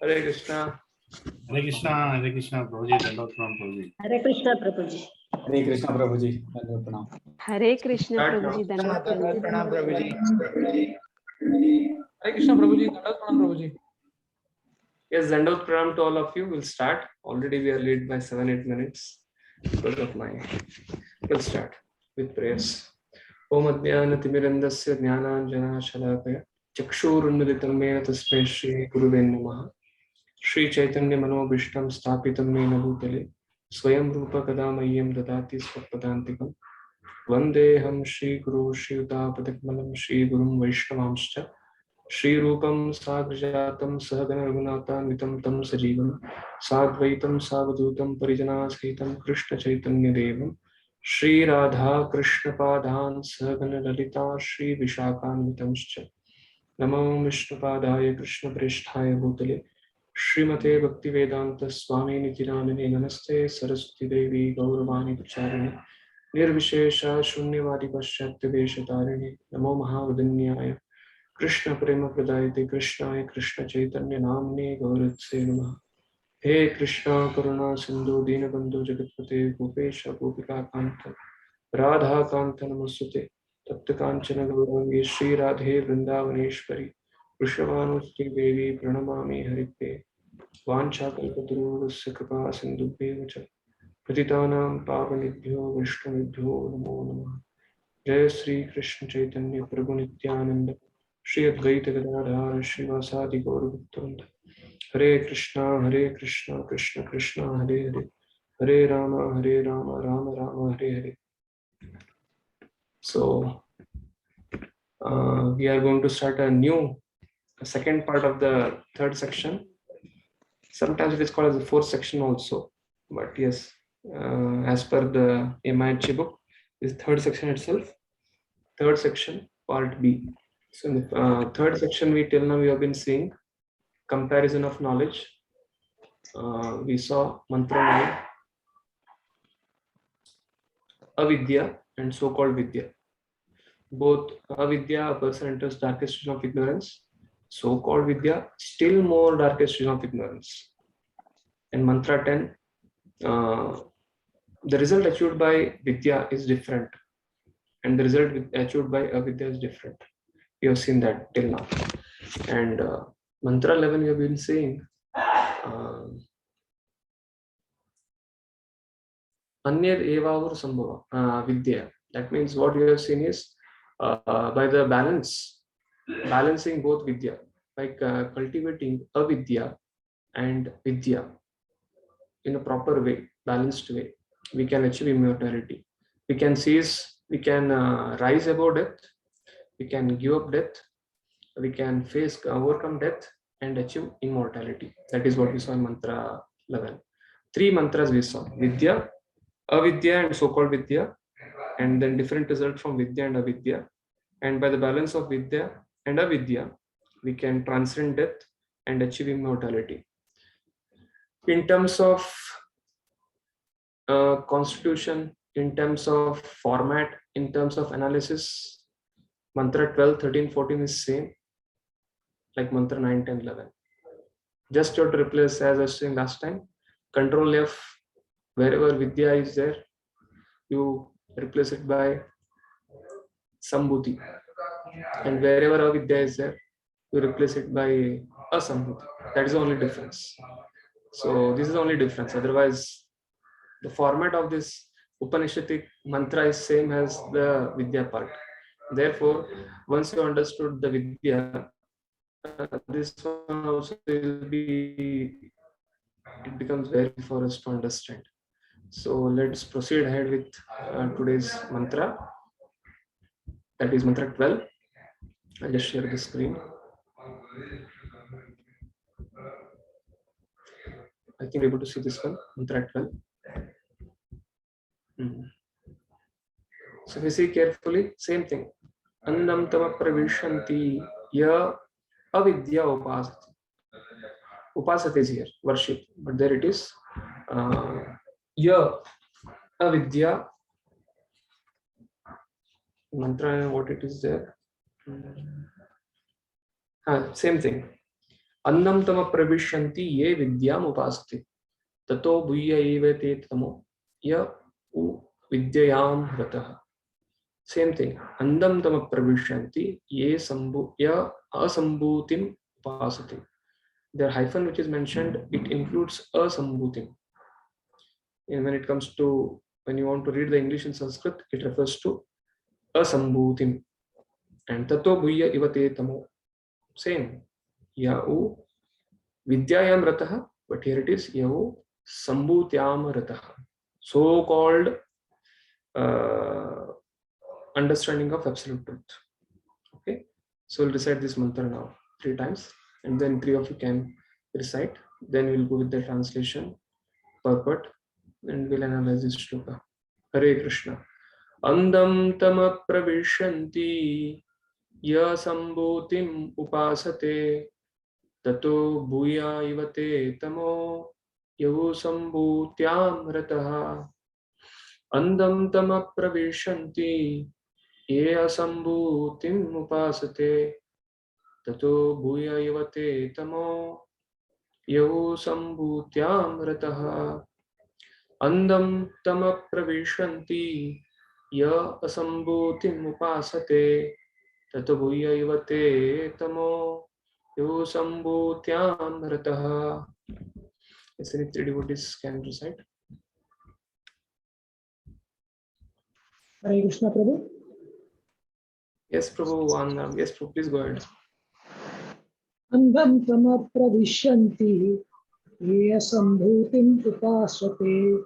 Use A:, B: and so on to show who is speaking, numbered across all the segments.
A: Hare Krishna.
B: Hare Krishna, Hare Krishna, Prabhuji, Dandot Pranam, Prabhuji.
C: Hare Krishna Prabhuji.
D: Hare Krishna Prabhuji. Dandot Pranam.
E: Hare Krishna Prabhuji, Dandot Pranam.
A: Pranam Prabhuji. Hare Krishna Prabhuji, Dandot Pranam Prabhuji. Yes, Dandot Pranam to all of you. We'll start. Already we are late by 7-8 minutes because of my. We'll start with prayers. Om Adhyana Timirandasya Jnananjana Shalakaya Chakshurunmilitam Mena Tasmai Shri Guruve Namaha. Shri Chaitanya Manobishtam Sthapitam Mena Bhutale Swayam Rupa Kadamayyam Dadati Swapadantikam Vandeham Shri Guru Shri Utapatakmalam Shri Gurum Vaishnavamscha Shri Rupam Sagrajatam Sahagana Raghunathan Vitam Tam Sajivam Sadvaitam Savadutam Parijana Sahitam Krishna Chaitanya Devam Shri Radha Krishna Padhan Sahagana Lalita Shri Vishakhan Vitamscha Namo Vishnu Padaya Krishna Prishthaya Bhutale Srimate Bhaktivedanta Swami Nitinamine Namaste Saraswati Devi Gauravani Pracharini Nirvishesha Shunyavadi Paschatya Veshatarini Namo Mahavadanyaya Krishna Prema Pradayate Krishnaya Krishna Chaitanya Namne Gauratse Namaha. He Krishna Karuna Sindhu Dinabandhu Jagatpate Gopesha Gopika Kanta Radha Kanta Namasute Tapta Kanchana Gaurangi Shri Radhe Vrindavaneshwari Vrishabhanusti Devi Pranamami Harite Vanchakalpatarurasya Kripa Sindhubhyo Cha Patitanam Pavanibhyo Vishnavibhyo Namo Namah. Jai Sri Krishna Chaitanya Prabhu Nityananda Shri Advaita Gadadhara Srivasadi Gaurabhakta Hare Krishna Krishna Krishna Hare Hare Hare Rama Rama Rama Hare Hare. So we are going to start a second part of the third section. Sometimes it is called as the fourth section also, but yes, as per the MIHC book, this third section itself, third section part B. So in the third section, till now we have been seeing comparison of knowledge. We saw mantra 9, avidya and so-called vidya. Both avidya, a person enters darkest region of ignorance. So-called vidya, still more darkest region of ignorance. And mantra 10, the result achieved by vidya is different, and the result achieved by avidya is different. We have seen that till now. And mantra 11 we have been saying Anyad Evavur Sambhava Vidya. That means what we have seen is by the balancing both vidya, like cultivating avidya and vidya in a proper way, balanced way, we can achieve immortality. We can rise above death, we can give up death, we can overcome death and achieve immortality. That is what we saw in mantra 11. 3 mantras we saw: vidya, avidya and so-called vidya, and then different result from vidya and avidya. And by the balance of vidya and avidya, we can transcend death and achieve immortality. In terms of constitution, in terms of format, in terms of analysis, mantra 12, 13, 14 is same like mantra 9, 10, 11. Just to replace, as I was saying last time, control F, wherever vidya is there, you replace it by sambhuti, and wherever avidya is there, you replace it by asambhuti. That is the only difference. So this is the only difference. Otherwise, the format of this Upanishadic mantra is same as the vidya part. Therefore, once you understood the vidya, this one also will be, it becomes very for us to understand. So let's proceed ahead with today's mantra. That is mantra 12. I'll just share the screen. I think you're able to see this one, mantra 12. So if you see carefully, same thing. Annam tama pravishanti ya avidya upasati. Upasati is here, worship, but there it is. Ya avidya. Mantra, what it is there? Same thing. अन्नं तम प्रविशन्ति ये विद्याम उपासते ततो भूय एव ते तमो य उ विद्यायाम रतः. Same thing. Andam tama pravishanti ye asambhutim upasati. The hyphen which is mentioned, it includes asambhutim. And when it comes to, when you want to read the English in Sanskrit, it refers to asambhutim. And tato bhuya ivate tamo. Same. Yau vidyayam rataha, but here it is yau sambhutyam rataha. So called understanding of absolute truth. Okay, so we'll recite this mantra now 3 times, and then 3 of you can recite. Then we'll go with the translation, purport, and we'll analyze this shloka. Hare Krishna. Andam tama pravishanti ya sambhutim upasate tato bhuya ivate tamo yahu sambhutyam rataha. Andam tama pravishanti ye asambhutim upasate tato bhuya ivate tamo yahu sambhutyam rataha. Andam tama pravishanti ya asambhutim upasate tato bhuya ivate tamo yahu sambhutyam rataha. Yes, any 3 devotees can recite.
C: Hare Krishna Prabhu.
A: Yes, Prabhu. Yes, Prabhu, please go ahead.
C: Andham tama pravishanti ye sambhutim upasate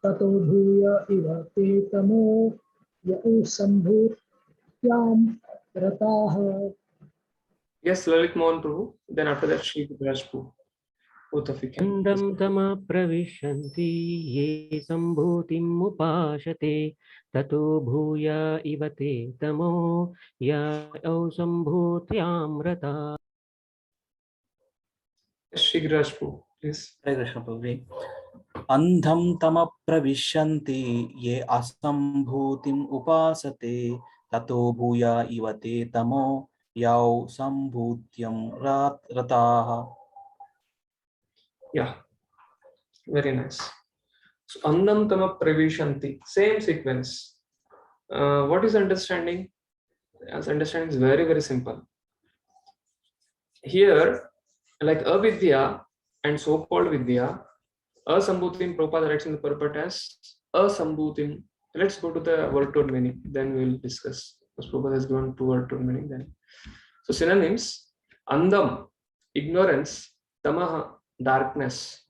C: tato bhuya ivate tamo yau sambhutyam rataha.
A: Yes, Lalit Mohan Prabhu. Then after that, Shri Vikraj Prabhu. Both of you can.
F: Andam tama pravishanti ye sambhutim upasate tato bhuya ivate tamo ya au sambhutyam rata.
A: Shri Vikraj Prabhu, please.
G: Hare Krishna Prabhuji. Andham tama pravishanti ye asambhutim upasate tato bhuya ivate tamo yau sambhutyam rataha.
A: Yeah, very nice. So, Andam Tama Pravishanti, same sequence. What is understanding? As understanding is very, very simple. Here, like avidya and so-called vidya, asambhutim, Prabhupada writes in the purport as asambhutim. Let's go to the word-to-word meaning, then we'll discuss. Because Prabhupada has given 2 word-to-word meaning then. So synonyms: andam, ignorance; tamaha, darkness;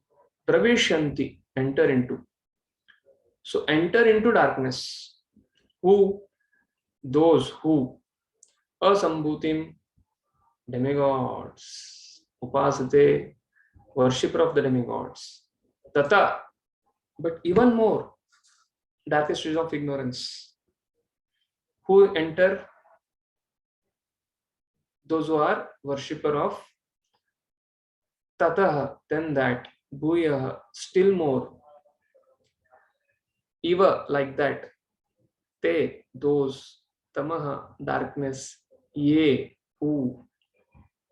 A: pravishanti, enter into. So enter into darkness. Who? Those who. Asambhutim, demigods. Upasate, worshipper of the demigods. Tata, but even more, darkest stage of ignorance. Who enter? Those who are worshipper of Tataha, then that. Bhuyaha, still more. Eva, like that. Te, those. Tamaha, darkness. Ye, who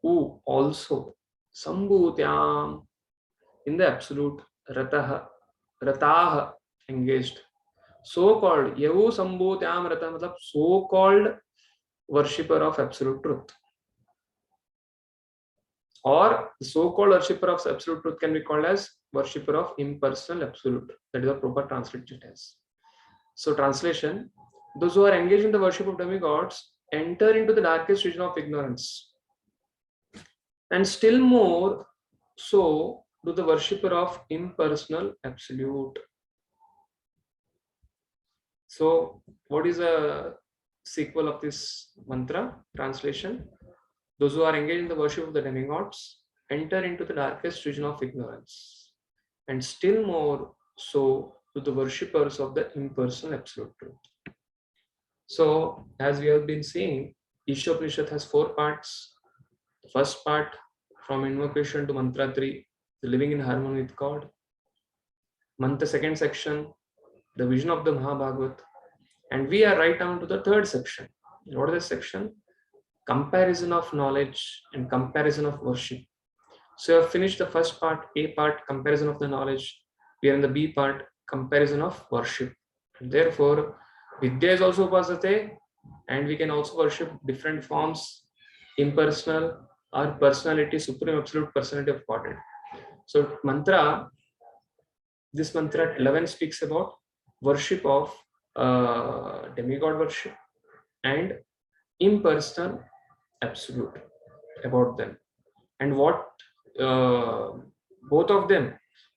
A: also. Sambhutyam, in the absolute. Rataha, engaged. So called. Yahu sambhutyam rataha, matlab so called worshipper of absolute truth. Or the so-called worshipper of absolute truth can be called as worshipper of impersonal absolute. That is the proper translation as. So translation: those who are engaged in the worship of demigods enter into the darkest region of ignorance, and still more so do the worshipper of impersonal absolute. So what is a sequel of this mantra? Translation: those who are engaged in the worship of the demigods enter into the darkest region of ignorance, and still more so to the worshippers of the impersonal absolute truth. So, as we have been seeing, Ishopanishad has 4 parts. The first part, from invocation to mantra 3, the living in harmony with God. Mantra second section, the vision of the Mahabhagavat. And we are right down to the 3rd section. What is this section? Comparison of knowledge and comparison of worship. So you have finished the first part, A part, comparison of the knowledge. We are in the B part, comparison of worship. And therefore, Vidya is also Upasate, and we can also worship different forms, impersonal or personality, supreme absolute personality of Godhead. So mantra, this mantra 11 speaks about worship of demigod worship and impersonal absolute, about them, and what both of them,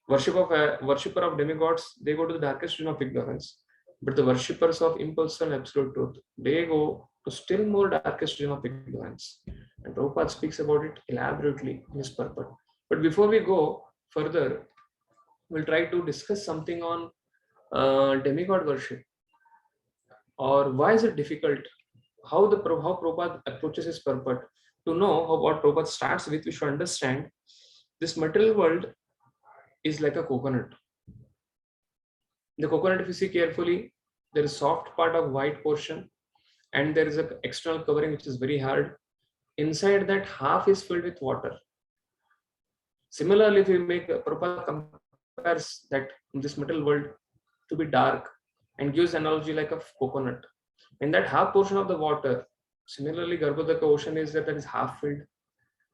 A: worshipper of demigods, they go to the darkest region of ignorance, but the worshippers of impersonal absolute truth, they go to still more darkest region of ignorance. And Prabhupada speaks about it elaborately in his purport. But before we go further, we'll try to discuss something on demigod worship, or why is it difficult, how Prabhupada approaches his purport. To know what Prabhupada starts with, we should understand this material world is like a coconut. The coconut, if you see carefully, there is soft part of white portion, and there is an external covering which is very hard. Inside that, half is filled with water. Similarly, if we make Prabhupada compares that this material world to be dark and gives analogy like a coconut. In that half portion of the water, similarly, Garbhodaka ocean is that is half filled,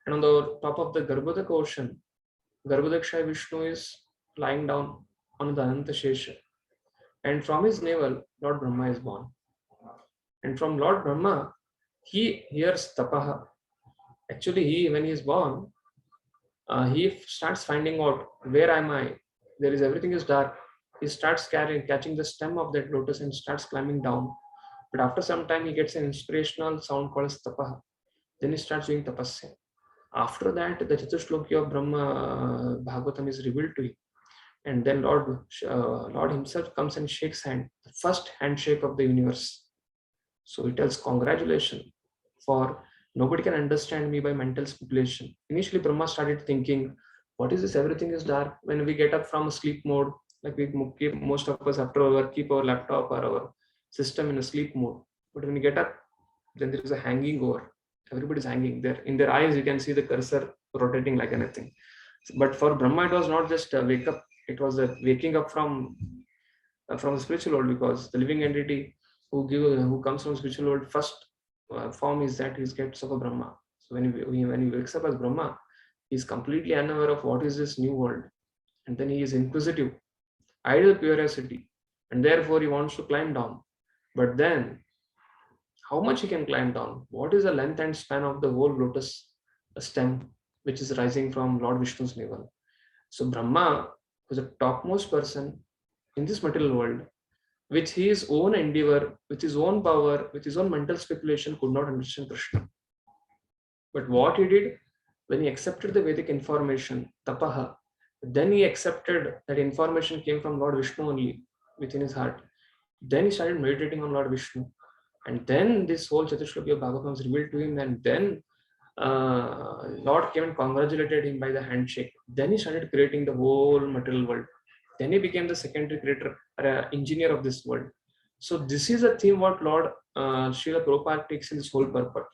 A: and on the top of the Garbhodaka ocean, Garbhodakshaya Vishnu is lying down on the Ananta Shesha, and from his navel, Lord Brahma is born. And from Lord Brahma, he hears tapaha. Actually, when he is born, he starts finding out, where am I? There is, everything is dark. He starts catching the stem of that lotus and starts climbing down. But after some time, he gets an inspirational sound called as tapaha. Then he starts doing tapasya. After that, the Chatushloki of Brahma Bhagavatam is revealed to him. And then Lord himself comes and shakes hand, the first handshake of the universe. So he tells, congratulations, for nobody can understand me by mental speculation. Initially, Brahma started thinking, what is this? Everything is dark. When we get up from a sleep mode, like we keep, most of us after our work, keep our laptop or our system in a sleep mode. But when we get up, then there is a hanging over. Everybody's hanging there. In their eyes, you can see the cursor rotating like anything. But for Brahma, it was not just a wake up. It was a waking up from the spiritual world, because the living entity who comes from spiritual world, first form is that he gets of a Brahma. So when he wakes up as Brahma, he is completely unaware of what is this new world, and then he is inquisitive, idle curiosity, and therefore he wants to climb down. But then, how much he can climb down? What is the length and span of the whole lotus stem which is rising from Lord Vishnu's navel? So Brahma was the topmost person in this material world, with his own endeavor, with his own power, with his own mental speculation, could not understand Krishna. But what he did, when he accepted the Vedic information, tapaha, then he accepted that information came from Lord Vishnu only within his heart. Then he started meditating on Lord Vishnu. And then this whole Chatushloki of Bhagavatam was revealed to him, and then Lord came and congratulated him by the handshake. Then he started creating the whole material world. Then he became the secondary creator, engineer of this world. So this is a theme what Lord Srila Prabhupada takes in this whole purpose,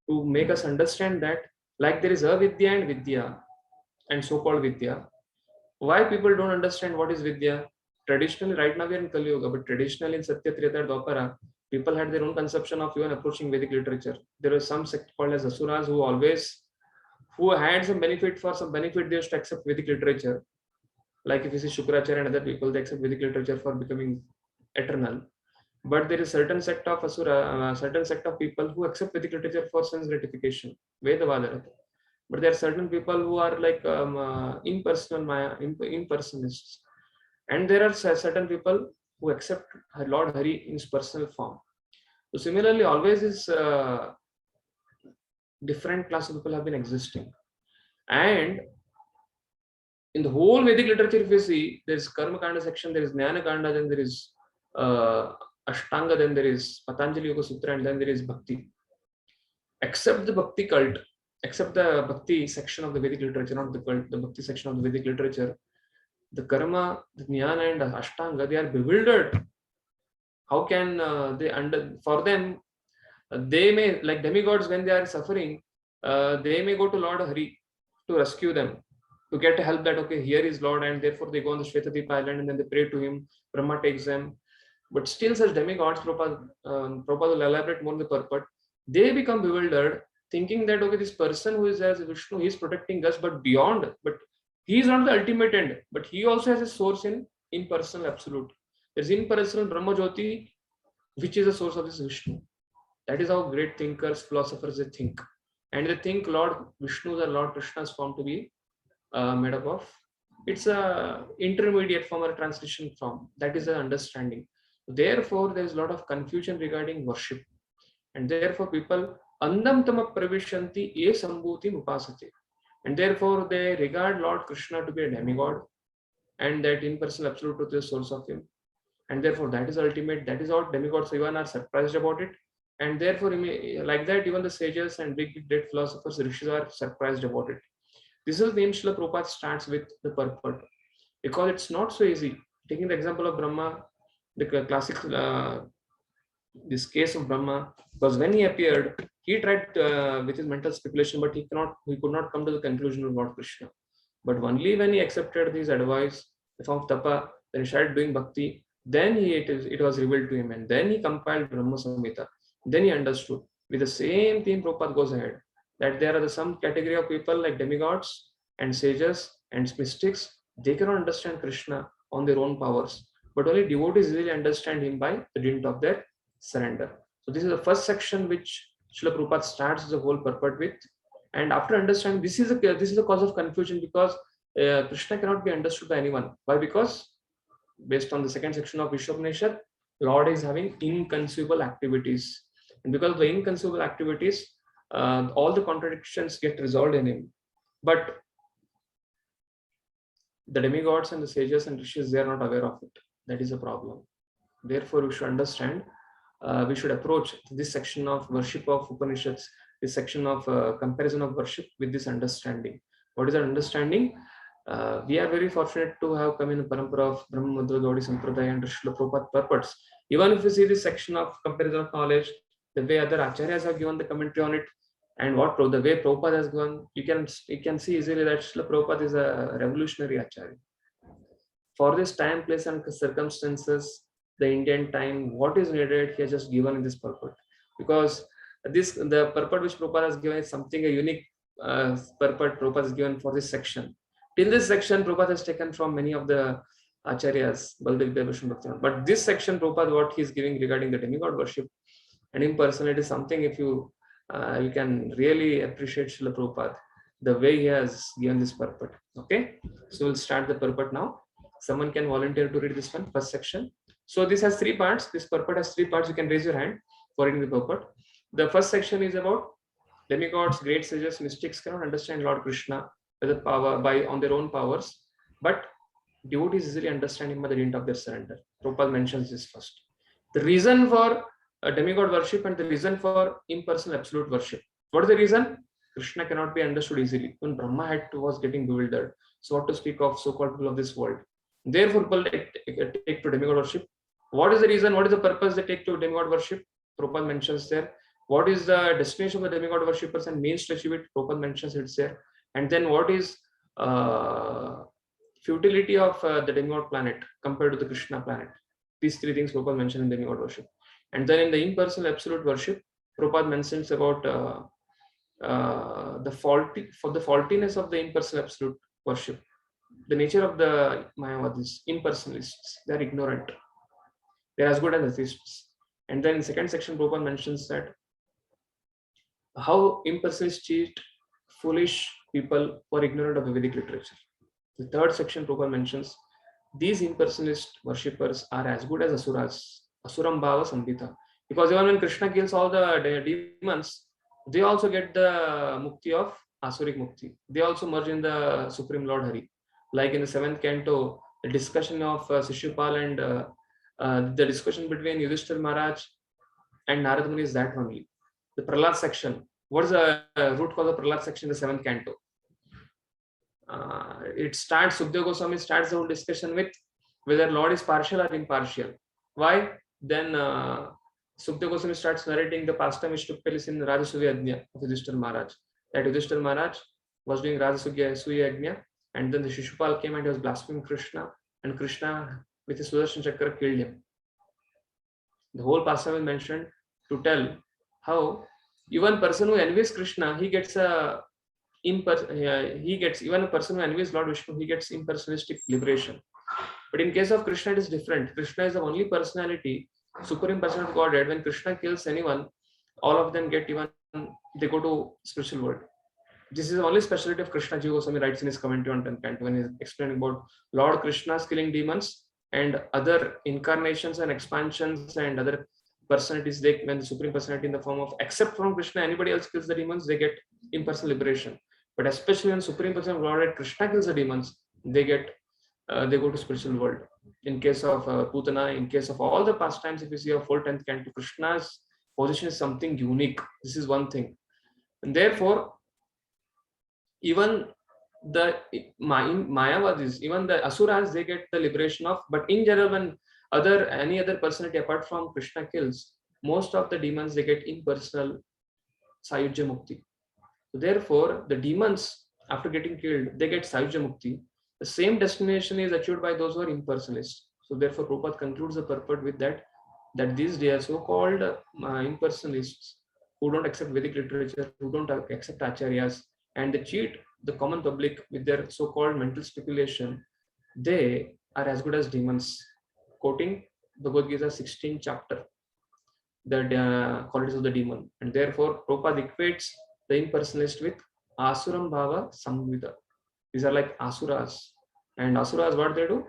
A: to make us understand that, like there is avidya and vidya, and so-called vidya. Why people don't understand what is vidya? Traditionally, right now we are in Kali Yuga, but traditionally in Satya, Treta, Dwapara, people had their own conception of even approaching Vedic literature. There was some sect called as Asuras who had some benefit, they used to accept Vedic literature. Like if you see Shukracharya and other people, they accept Vedic literature for becoming eternal. But there is certain sect of certain sect of people who accept Vedic literature for sense gratification, Vedavada. But there are certain people who are like impersonalists. And there are certain people who accept Lord Hari in his personal form. So similarly, always is different class of people have been existing. And in the whole Vedic literature, if you see, there is Karma Kanda section, there is Jnana Kanda, then there is Ashtanga, then there is Patanjali Yoga Sutra, and then there is Bhakti. Except the Bhakti cult, except the Bhakti section of the Vedic literature, not the cult, the Bhakti section of the Vedic literature, the Karma, the Jnana, and the Ashtanga, they are bewildered. How can for them, they may, like demigods, when they are suffering, they may go to Lord Hari to rescue them, to get help that, okay, here is Lord, and therefore they go on the Shvetadvipa island and then they pray to him. Brahma takes them. But still such demigods, Prabhupada will elaborate more on the purport. They become bewildered, thinking that, okay, this person who is as Vishnu, he is protecting us, but beyond, but he is not the ultimate end, but he also has a source in impersonal absolute. There's impersonal Brahma Jyoti, which is the source of this Vishnu. That is how great thinkers, philosophers, they think. And they think Lord Vishnu or Lord Krishna is formed to be made up of. It's a intermediate form or a transition form. That is the understanding. Therefore, there is a lot of confusion regarding worship. And therefore, people andam tama pravishanti ye sambhuti upasate. And therefore, they regard Lord Krishna to be a demigod, and that impersonal absolute truth is the source of him. And therefore, that is ultimate. That is how demigods even are surprised about it. And therefore, like that, even the sages and big great philosophers, rishis, are surprised about it. This is the name Srila Prabhupada starts with the purport, because it's not so easy. Taking the example of Brahma, the classic, this case of Brahma, because when he appeared, he tried with his mental speculation, but he could not come to the conclusion of Lord Krishna. But only when he accepted his advice, the form of tapa, then he started doing bhakti, then it was revealed to him, and then he compiled Brahma Samhita. Then he understood. With the same theme, Prabhupada goes ahead, that there are some category of people like demigods and sages and mystics. They cannot understand Krishna on their own powers, but only devotees really understand him by the dint of their surrender. So this is the first section which Srila Prabhupada starts the whole purport with. And after understanding, this is the cause of confusion, because Krishna cannot be understood by anyone. Why? Because based on the second section of Vishwapanishad, Lord is having inconceivable activities. And because of the inconceivable activities, all the contradictions get resolved in him. But the demigods and the sages and rishis, they are not aware of it. That is a problem. Therefore, we should understand, we should approach this section of worship of Upanishads, this section of comparison of worship with this understanding. What is our understanding? We are very fortunate to have come in the parampara of Brahma Madhva Gaudiya Sampradaya and Srila Prabhupada purports. Even if you see this section of comparison of knowledge, the way other acharyas have given the commentary on it, and the way Prabhupada has given, you can see easily that Srila Prabhupada is a revolutionary acharya. For this time, place, and circumstances, the Indian time, what is needed, he has just given in this purport. Because the purport which Prabhupada has given is something, a unique purport Prabhupada has given for this section. Till this section, Prabhupada has taken from many of the acharyas, but this section, Prabhupada, what he is giving regarding the demigod worship and impersonality is something, if you can really appreciate Srila Prabhupada, the way he has given this purport. Okay, so we'll start the purport now. Someone can volunteer to read this one, first section. So this has 3 parts. This purport has 3 parts. You can raise your hand for reading the purport. The first section is about demigods, great sages, mystics cannot understand Lord Krishna by the power, on their own powers, but devotees easily understand him by the dint of their surrender. Prabhupada mentions this first. The reason for demigod worship and the reason for impersonal absolute worship. What is the reason? Krishna cannot be understood easily. When Brahma was getting bewildered, so what to speak of so-called people of this world? Therefore, people take to demigod worship. What is the reason? What is the purpose they take to demigod worship? Prabhupada mentions there. What is the destination of the demigod worshippers and means to achieve it? Prabhupada mentions it's there. And then what is futility of the demigod planet compared to the Krishna planet? These 3 things Prabhupada mentioned in demigod worship. And then in the impersonal absolute worship, Prabhupada mentions about the faultiness of the impersonal absolute worship. The nature of the Mayavadis, impersonalists, they are ignorant. They are as good as atheists. And then in the second section, Prabhupada mentions that how impersonalists cheat foolish people who are ignorant of the Vedic literature. The third section, Prabhupada mentions these impersonalist worshippers are as good as asuras. Asuram Bhava Sambhita. Because even when Krishna kills all the demons, they also get the mukti of Asuric Mukti. They also merge in the Supreme Lord Hari. Like in the 7th canto, the discussion of Sishupal and the discussion between Yudhishthira Maharaj and Narad Muni is that only. The Prahlad section. What is the root cause of Prahlad section in the 7th canto? It starts, Sukadeva Goswami starts the whole discussion with whether Lord is partial or impartial. Why? Then Sukadeva Goswami starts narrating the pastime which took place in Rajasuya Ajna of Yudhishthira Maharaj. That Yudhishthira Maharaj, was doing Rajasuya Yajna, and then the Shishupal came and he was blaspheming Krishna, and Krishna with his Sudarshan Chakra killed him. The whole pastime is mentioned to tell how even person who envies Krishna, he gets even a person who envies Lord Vishnu, he gets impersonalistic liberation. But in case of Krishna, it is different. Krishna is the only personality, supreme person of Godhead. When Krishna kills anyone, all of them get even, they go to spiritual world. This is the only specialty of Krishna. Jiva Goswami writes in his commentary on 10th canto when he is explaining about Lord Krishna's killing demons and other incarnations and expansions and other personalities. They, when the supreme personality in the form of, except from Krishna, anybody else kills the demons, they get impersonal liberation. But especially when supreme person of Godhead Krishna kills the demons, they go to spiritual world. In case of Putana, in case of all the pastimes, if you see a full 10th canto, Krishna's position is something unique. This is one thing, and therefore, even the Mayavadis, even the Asuras, they get the liberation of. But in general, when any other personality apart from Krishna kills, most of the demons, they get impersonal Sayujya Mukti. So therefore, the demons, after getting killed, they get Sayujya Mukti. The same destination is achieved by those who are impersonalists. So therefore, Prabhupada concludes the purport with that these days so-called impersonalists who don't accept Vedic literature, who don't accept acharyas, and they cheat the common public with their so-called mental speculation, they are as good as demons. Quoting Bhagavad Gita 16th chapter, the qualities of the demon. And therefore, Prabhupada equates the impersonalist with Asuram Bhava Samvida. These are like Asuras. And Asuras, what they do?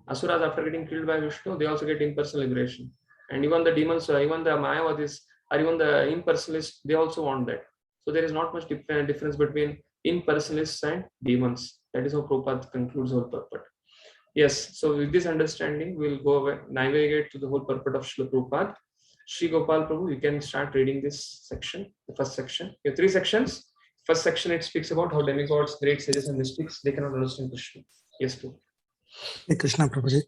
A: Asuras, after getting killed by Vishnu, they also get impersonal liberation. And even the demons, even the Mayavadis, or even the impersonalists, they also want that. So there is not much difference between impersonalists and demons. That is how Prabhupada concludes whole purport. Yes, so with this understanding, we'll go away, navigate to the whole purport of Srila Prabhupada. Shri Gopal Prabhu, you can start reading this section, the first section. You have 3 sections. First section, it speaks about how demigods, great sages and mystics, they cannot understand Krishna. Yes, Prabhu.
H: Hey Krishna Prabhuji.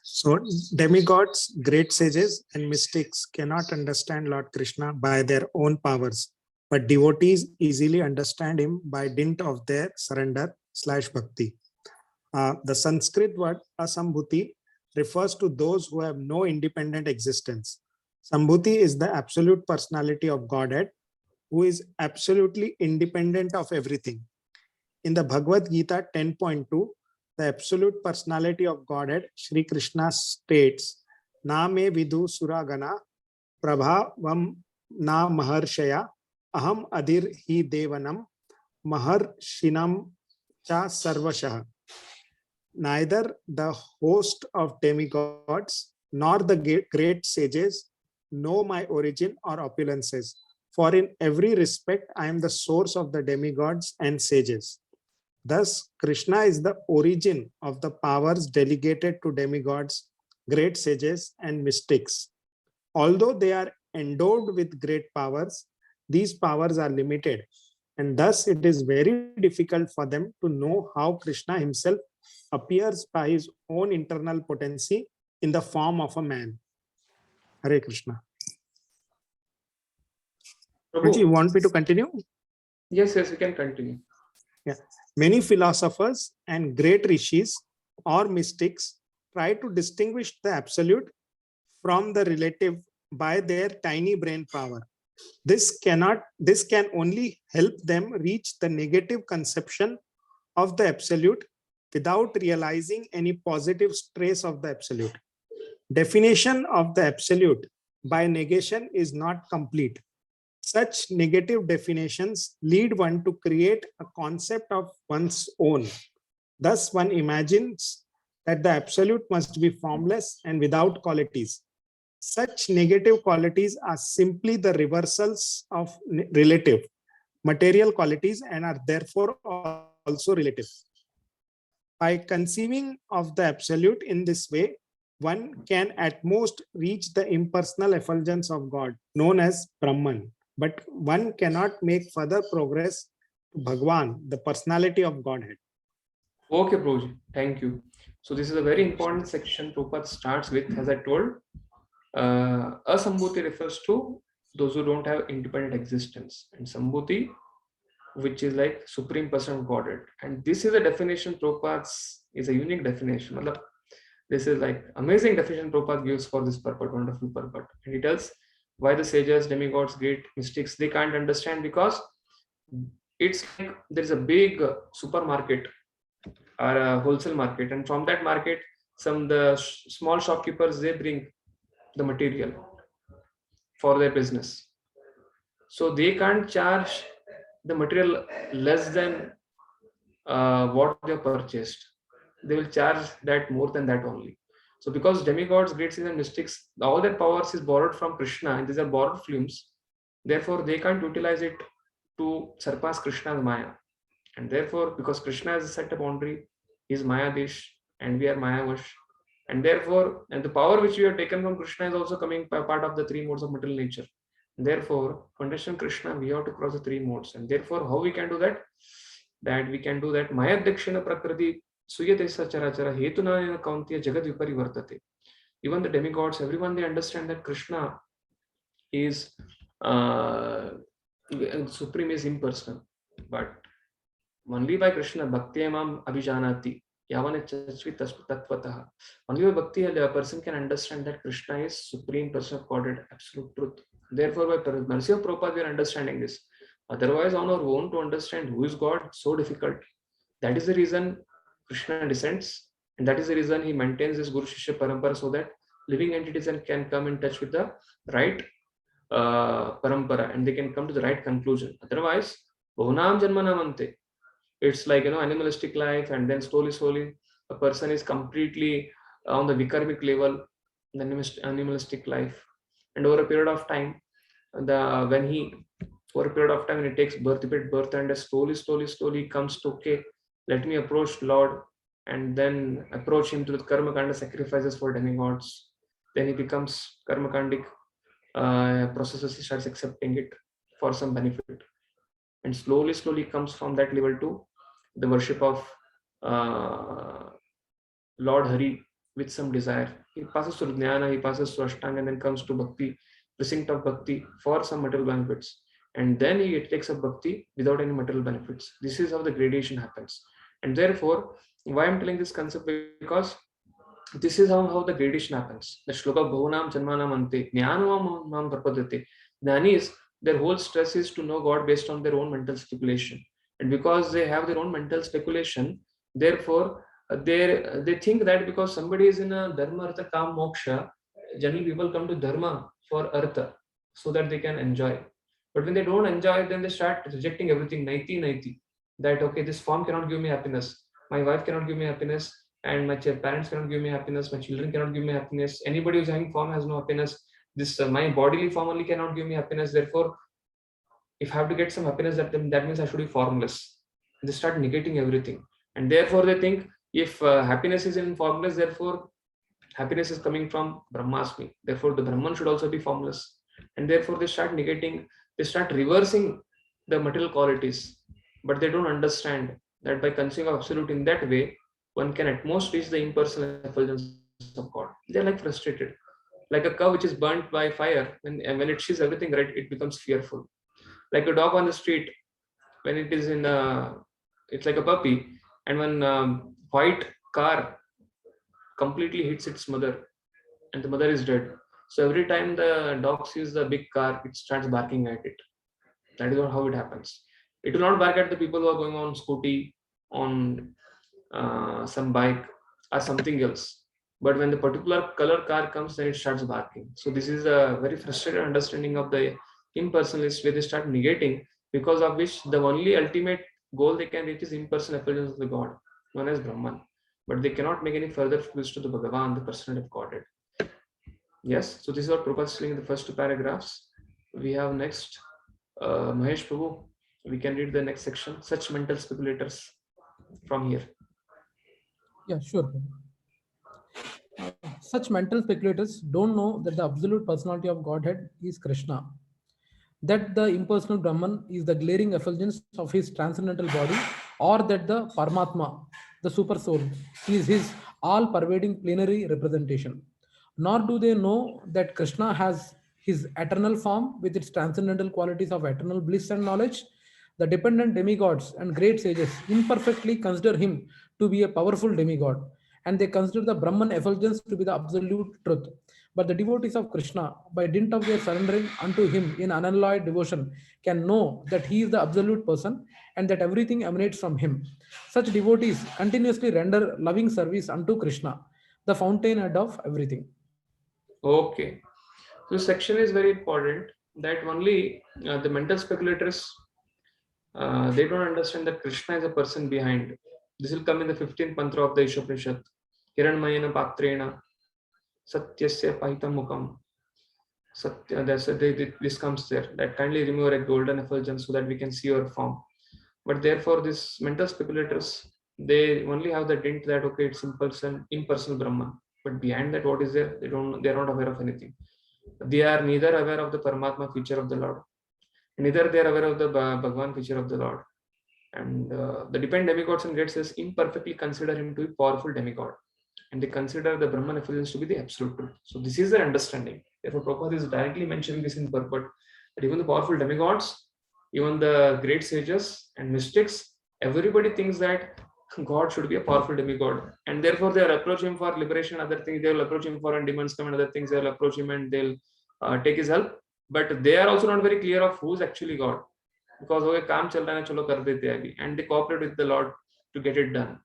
H: So demigods, great sages and mystics cannot understand Lord Krishna by their own powers, but devotees easily understand him by dint of their surrender/bhakti. The Sanskrit word asambhuti refers to those who have no independent existence. Sambhuti is the absolute personality of Godhead, who is absolutely independent of everything. In the Bhagavad Gita 10.2, the absolute personality of Godhead, Shri Krishna states, Na me vidu suragana prabhavam na maharshaya aham adir hi devanam maharshinam cha sarvashah. Neither the host of demigods nor the great sages know my origin or opulences, for in every respect I am the source of the demigods and sages. Thus, Krishna is the origin of the powers delegated to demigods, great sages, and mystics. Although they are endowed with great powers, these powers are limited, and thus it is very difficult for them to know how Krishna himself appears by his own internal potency in the form of a man. Hare Krishna.
A: Prabhu,
H: You want me to continue?
A: yes, we can continue.
H: Yeah. Many philosophers and great rishis or mystics try to distinguish the absolute from the relative by their tiny brain power. This can only help them reach the negative conception of the absolute without realizing any positive trace of the absolute. Definition of the absolute by negation is not complete. Such negative definitions lead one to create a concept of one's own. Thus, one imagines that the absolute must be formless and without qualities. Such negative qualities are simply the reversals of relative material qualities and are therefore also relative. By conceiving of the absolute in this way, one can at most reach the impersonal effulgence of God, known as Brahman. But one cannot make further progress to Bhagwan, the personality of Godhead.
A: Okay, Prabhuji, thank you. So this is a very important section Prabhupada starts with, as I told. Asambhuti refers to those who don't have independent existence. And Sambhuti which is like supreme person of Godhead. And this is a definition Prabhupada's is a unique definition. Matlab, this is like amazing definition Prabhupada gives for this purport, wonderful purport. And he tells why the sages, demigods, great mystics, they can't understand, because it's like there's a big supermarket or a wholesale market, and from that market, the small shopkeepers, they bring the material for their business. So they can't charge the material less than what they purchased. They will charge that more than that only. So because demigods, great sages and mystics, all their powers is borrowed from Krishna, and these are borrowed films, therefore they can't utilize it to surpass Krishna's Maya. And therefore, because Krishna has set a boundary, he is Maya Dish and we are Maya Vash. And therefore, and the power which we have taken from Krishna is also coming by part of the three modes of material nature. And therefore, to understand Krishna, we have to cross the three modes. And therefore, how we can do that? That we can do that. Maya Dakshina Prakriti Suyate Sachara Hetuna Kauntiya Jagad Viparivartate. Even the demigods, everyone, they understand that Krishna is supreme, is impersonal. But only by Krishna Bhaktyamam Abhijanati. Yavane Chachvi Tattvataha. Only by Bhakti a person can understand that Krishna is supreme person of Godhead, absolute truth. Therefore, by mercy of Prabhupada, we are understanding this. Otherwise, on our own, to understand who is God, so difficult. That is the reason Krishna descends, and that is the reason he maintains this Guru Shishya Parampara, so that living entities can come in touch with the right parampara, and they can come to the right conclusion. Otherwise, Bhunam Janmanamante. It's like, animalistic life, and then slowly a person is completely on the vikarmic level, the animalistic life, and over a period of time, when he takes birth, and slowly comes to, okay, let me approach Lord, and then approach him to the karma kanda sacrifices for demigods. Then he becomes karma kandic processes, he starts accepting it for some benefit, and slowly comes from that level to the worship of Lord Hari with some desire. He passes through Jnana, he passes through Ashtanga, and then comes to Bhakti, precinct of Bhakti for some material benefits. And then he takes up Bhakti without any material benefits. This is how the gradation happens. And therefore, why I'm telling this concept? Because this is how the gradation happens. The shloka Bhunam Janmanam Ante Jnanam Mam Prapadate. Jnanis, their whole stress is to know God based on their own mental speculation. And because they have their own mental speculation, therefore they think that because somebody is in a dharma, artha, kam, moksha, generally people come to dharma for artha so that they can enjoy. But when they don't enjoy, then they start rejecting everything, 90. That, okay, this form cannot give me happiness, my wife cannot give me happiness, and my parents cannot give me happiness, my children cannot give me happiness, anybody who's having form has no happiness, this my bodily form only cannot give me happiness. Therefore, if I have to get some happiness, that means I should be formless. They start negating everything, and therefore they think if happiness is in formless, therefore happiness is coming from Brahmasmi. Therefore, the Brahman should also be formless, and therefore they start negating. They start reversing the material qualities, but they don't understand that by conceiving of absolute in that way, one can at most reach the impersonal effulgence of God. They're like frustrated, like a cow which is burnt by fire. When it sees everything right, it becomes fearful. Like a dog on the street, when it is in it's like a puppy, and when white car completely hits its mother and the mother is dead, so every time the dog sees the big car, it starts barking at it. That is not how it happens. It will not bark at the people who are going on scooty, on some bike or something else, but when the particular color car comes, then it starts barking. So this is a very frustrated understanding of the impersonalists, where they start negating, because of which the only ultimate goal they can reach is impersonal effulgence of the God, known as Brahman. But they cannot make any further fools to the Bhagavan, the personality of Godhead. Yes, so this is what Prabhupada is saying in the first two paragraphs. We have next Mahesh Prabhu. We can read the next section, such mental speculators, from here.
I: Yeah, sure. Such mental speculators don't know that the absolute personality of Godhead is Krishna, that the impersonal Brahman is the glaring effulgence of his transcendental body, or that the Paramatma, the super soul, is his all-pervading plenary representation. Nor do they know that Krishna has his eternal form with its transcendental qualities of eternal bliss and knowledge, The dependent demigods and great sages imperfectly consider him to be a powerful demigod, and they consider the Brahman effulgence to be the absolute truth. But the devotees of Krishna, by dint of their surrendering unto him in unalloyed devotion, can know that he is the absolute person and that everything emanates from him. Such devotees continuously render loving service unto Krishna, the fountainhead of everything.
A: Okay. So section is very important, that only the mental speculators, they don't understand that Krishna is a person behind. This will come in the 15th mantra of the Ishopanishad. Hiranmayena patrena satyasya pahitam mukam. Satya, this comes there, that kindly remove a golden effulgence so that we can see your form. But therefore, these mental speculators, they only have the dint that okay, it's impersonal Brahman. But behind that, what is there? They're not aware of anything. They are neither aware of the Paramatma feature of the Lord, neither they are aware of the Bhagavan feature of the Lord. And the dependent demigods and great sages imperfectly consider him to be powerful demigod, and they consider the Brahman effulgence to be the absolute truth. So this is their understanding. Therefore, Prabhupada is directly mentioning this in purport, that even the powerful demigods, even the great sages and mystics, everybody thinks that God should be a powerful demigod, and therefore they will approach him for liberation, other things. They will approach him for when demons come and other things. They will approach him and they'll take his help. But they are also not very clear of who's actually God, because okay, काम चल रहा है, चलो कर देते हैं अभी, and they cooperate with the Lord to get it done,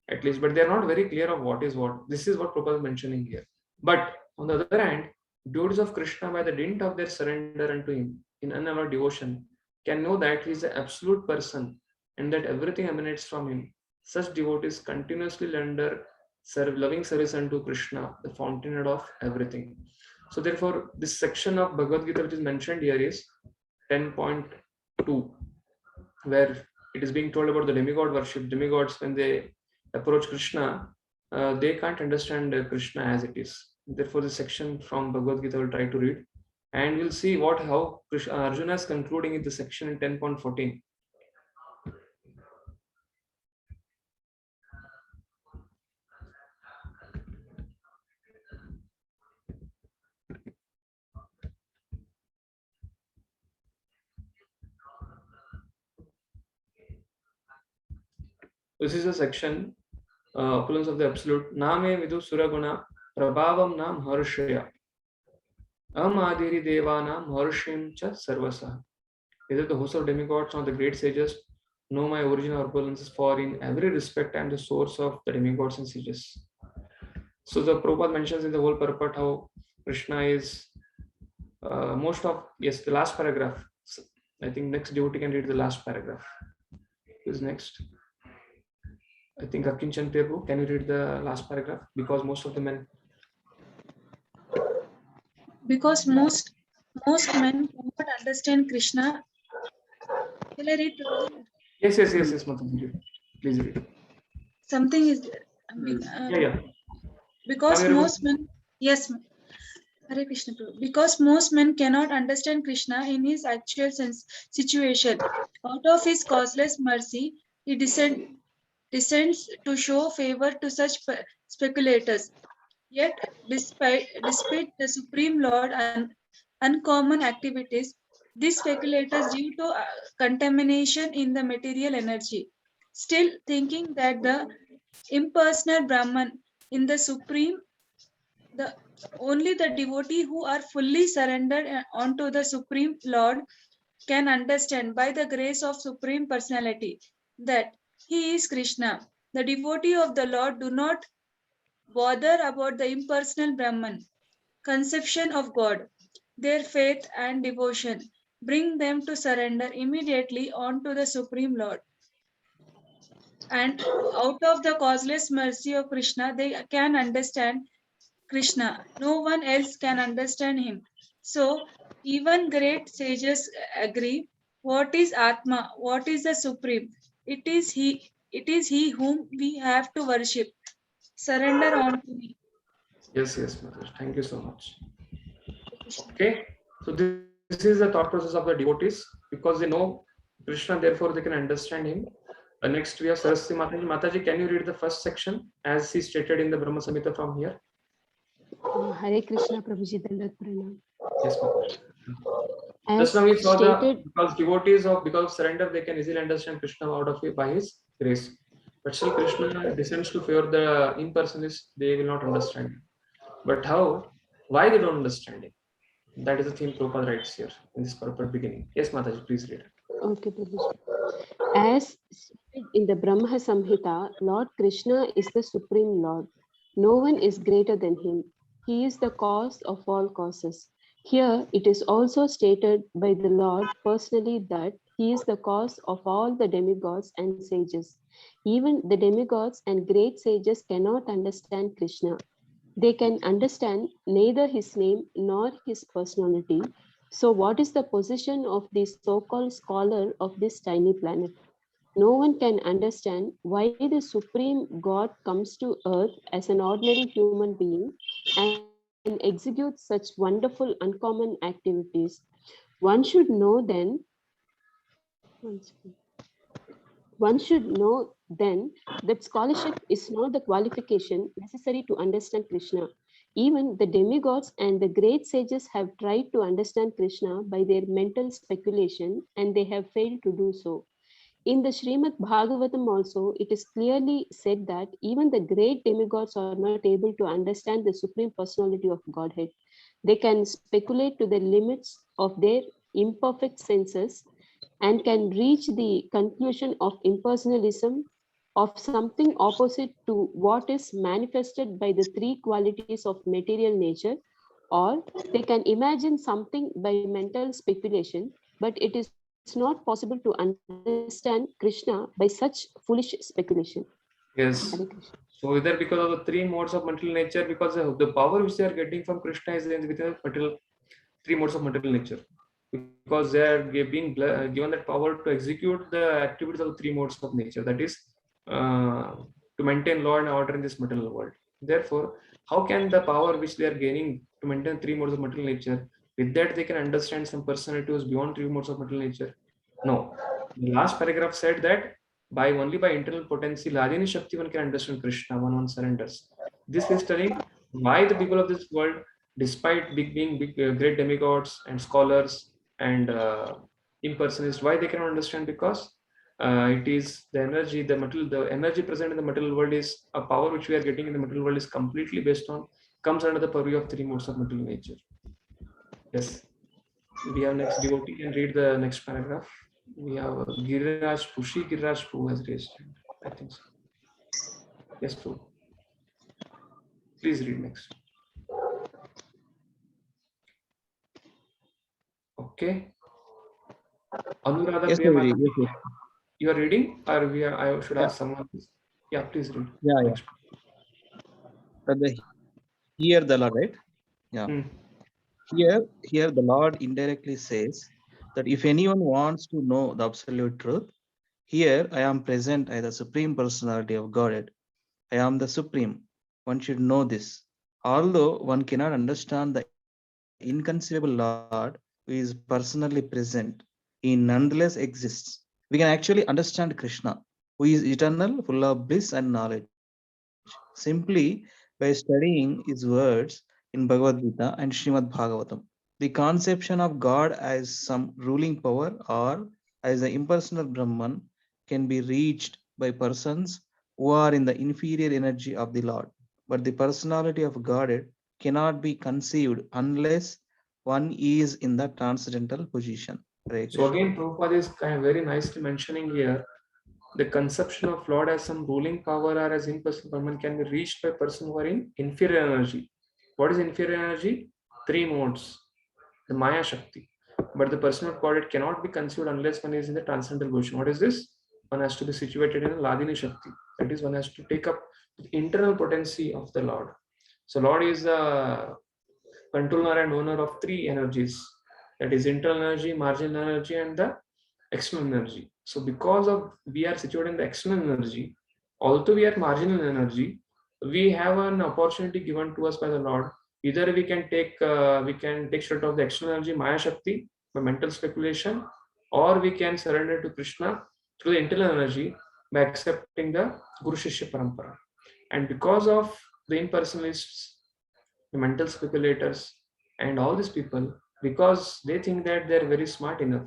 A: at least. But they are not very clear of what is what. This is what Prabhupada is mentioning here. But on the other hand, devotees of Krishna, by the dint of their surrender unto him in unalloyed devotion, can know that he is the absolute person and that everything emanates from him. Such devotees continuously render loving service unto Krishna, the fountainhead of everything. So therefore, this section of Bhagavad Gita which is mentioned here is 10.2, where it is being told about the demigod worship. Demigods, when they approach Krishna, they can't understand Krishna as it is. Therefore, this section from Bhagavad Gita will try to read, and we'll see how Arjuna is concluding in the section in 10.14. This is a section, opulence of the absolute. Name vidu suraguna prabhavam nam harshaya amadiri devanam harshim cha sarvasa. Either the host of demigods or the great sages know my original opulences, for in every respect I am the source of the demigods and sages. So the Prabhupada mentions in the whole purport how Krishna is the last paragraph. I think next devotee can read the last paragraph. Who's next? I think Akinchan Prabhu, can you read the last paragraph? Because most of the men.
J: Because most men cannot understand Krishna. Will I read?
A: Yes, Mataji. Please read.
J: Something is
A: Yeah.
J: Because most men, yes, Hare Krishna Prabhu. Because most men cannot understand Krishna in his actual situation. Out of his causeless mercy, he descends to show favor to such speculators. Yet, despite the Supreme Lord and uncommon activities, these speculators, due to contamination in the material energy, still thinking that the impersonal Brahman in the Supreme, only the devotee who are fully surrendered onto the Supreme Lord can understand by the grace of Supreme Personality that he is Krishna. The devotee of the Lord do not bother about the impersonal Brahman conception of God. Their faith and devotion bring them to surrender immediately onto the Supreme Lord. And out of the causeless mercy of Krishna, they can understand Krishna. No one else can understand him. So, even great sages agree. What is Atma? What is the Supreme? It is he whom we have to worship. Surrender on to me.
A: Yes, Mataji. Thank you so much. Okay, so this is the thought process of the devotees, because they know Krishna, therefore they can understand him. Next we have Saraswati Mataji. Mataji, can you read the first section as he stated in the Brahma Samhita from here?
E: Hare Krishna Prabhuji, Dandavat Pranam.
A: Yes, Mataji. Just
E: As
A: now we saw
E: stated,
A: because devotees because of surrender, they can easily understand Krishna out of it by his grace. But still Krishna descends to favor the impersonalists, they will not understand it. But how? Why they don't understand it? That is the theme Prabhupada writes here in this purport beginning. Yes, Mataji, please read it.
E: okay, Prabhuji. As stated in the Brahma Samhita, Lord Krishna is the Supreme Lord. No one is greater than him. He is the cause of all causes. Here it is also stated by the Lord personally that he is the cause of all the demigods and sages. Even the demigods and great sages cannot understand Krishna. They can understand neither his name nor his personality. So what is the position of the so-called scholar of this tiny planet? No one can understand why the Supreme God comes to earth as an ordinary human being and executes such wonderful, uncommon activities. One should know then, one should know then that scholarship is not the qualification necessary to understand Krishna. Even the demigods and the great sages have tried to understand Krishna by their mental speculation, and they have failed to do so. In the Srimad Bhagavatam also, it is clearly said that even the great demigods are not able to understand the Supreme Personality of Godhead. They can speculate to the limits of their imperfect senses and can reach the conclusion of impersonalism, of something opposite to what is manifested by the three qualities of material nature, or they can imagine something by mental speculation, but it is not possible to understand Krishna by such foolish speculation.
A: Yes.
E: Hare Krishna.
A: So either because of the three modes of material nature, because of the power which they are getting from Krishna is within the material three modes of material nature. Because they are being given that power to execute the activities of the three modes of nature, that is to maintain law and order in this material world. Therefore, how can the power which they are gaining to maintain three modes of material nature, with that they can understand some personality who is beyond three modes of material nature? No. The last paragraph said that only by internal potency, Ladini Shakti, one can understand Krishna when one surrenders. This is telling why the people of this world, despite being great demigods and scholars and impersonalists, why they cannot understand? Because it is the energy, the energy present in the material world is a power which we are getting in the material world is completely comes under the purview of three modes of material nature. Yes. We have next devotee can read the next paragraph. We have Giriraj Prabhu has raised hand. I think so. Yes, Prabhu. Please read next. Okay. Anuradha
K: Yes,
A: Priya
K: Prabhuji.
A: Mataji,
K: Yes, yes.
A: you are reading, or I should ask someone else? Yeah, please read.
K: Yeah, yeah.
A: Next.
K: Here the Lord, right? Yeah.
A: Hmm.
K: Here the Lord indirectly says that if anyone wants to know the absolute truth, here I am present as the Supreme Personality of Godhead. I am the Supreme. One should know this. Although one cannot understand the inconceivable Lord who is personally present, he nonetheless exists. We can actually understand Krishna, who is eternal, full of bliss and knowledge, simply by studying his words in Bhagavad Gita and Srimad Bhagavatam. The conception of God as some ruling power or as the impersonal Brahman can be reached by persons who are in the inferior energy of the Lord. But the personality of Godhead cannot be conceived unless one is in the transcendental position.
A: So again, Prabhupada is kind of very nicely mentioning here the conception of Lord as some ruling power or as impersonal Brahman can be reached by person who are in inferior energy. What is inferior energy? Three modes, the Maya Shakti. But the person of Godhead cannot be conceived unless one is in the transcendental position. What is this? One has to be situated in a Ladini Shakti. That is, one has to take up the internal potency of the Lord. So Lord is the controller and owner of three energies. That is internal energy, marginal energy, and the external energy. So because of we are situated in the external energy, although we are marginal energy, we have an opportunity given to us by the Lord. Either we can take shelter of the external energy, Maya Shakti, by mental speculation, or we can surrender to Krishna through the internal energy by accepting the Guru Shishya Parampara. And because of the impersonalists, the mental speculators, and all these people, because they think that they're very smart enough.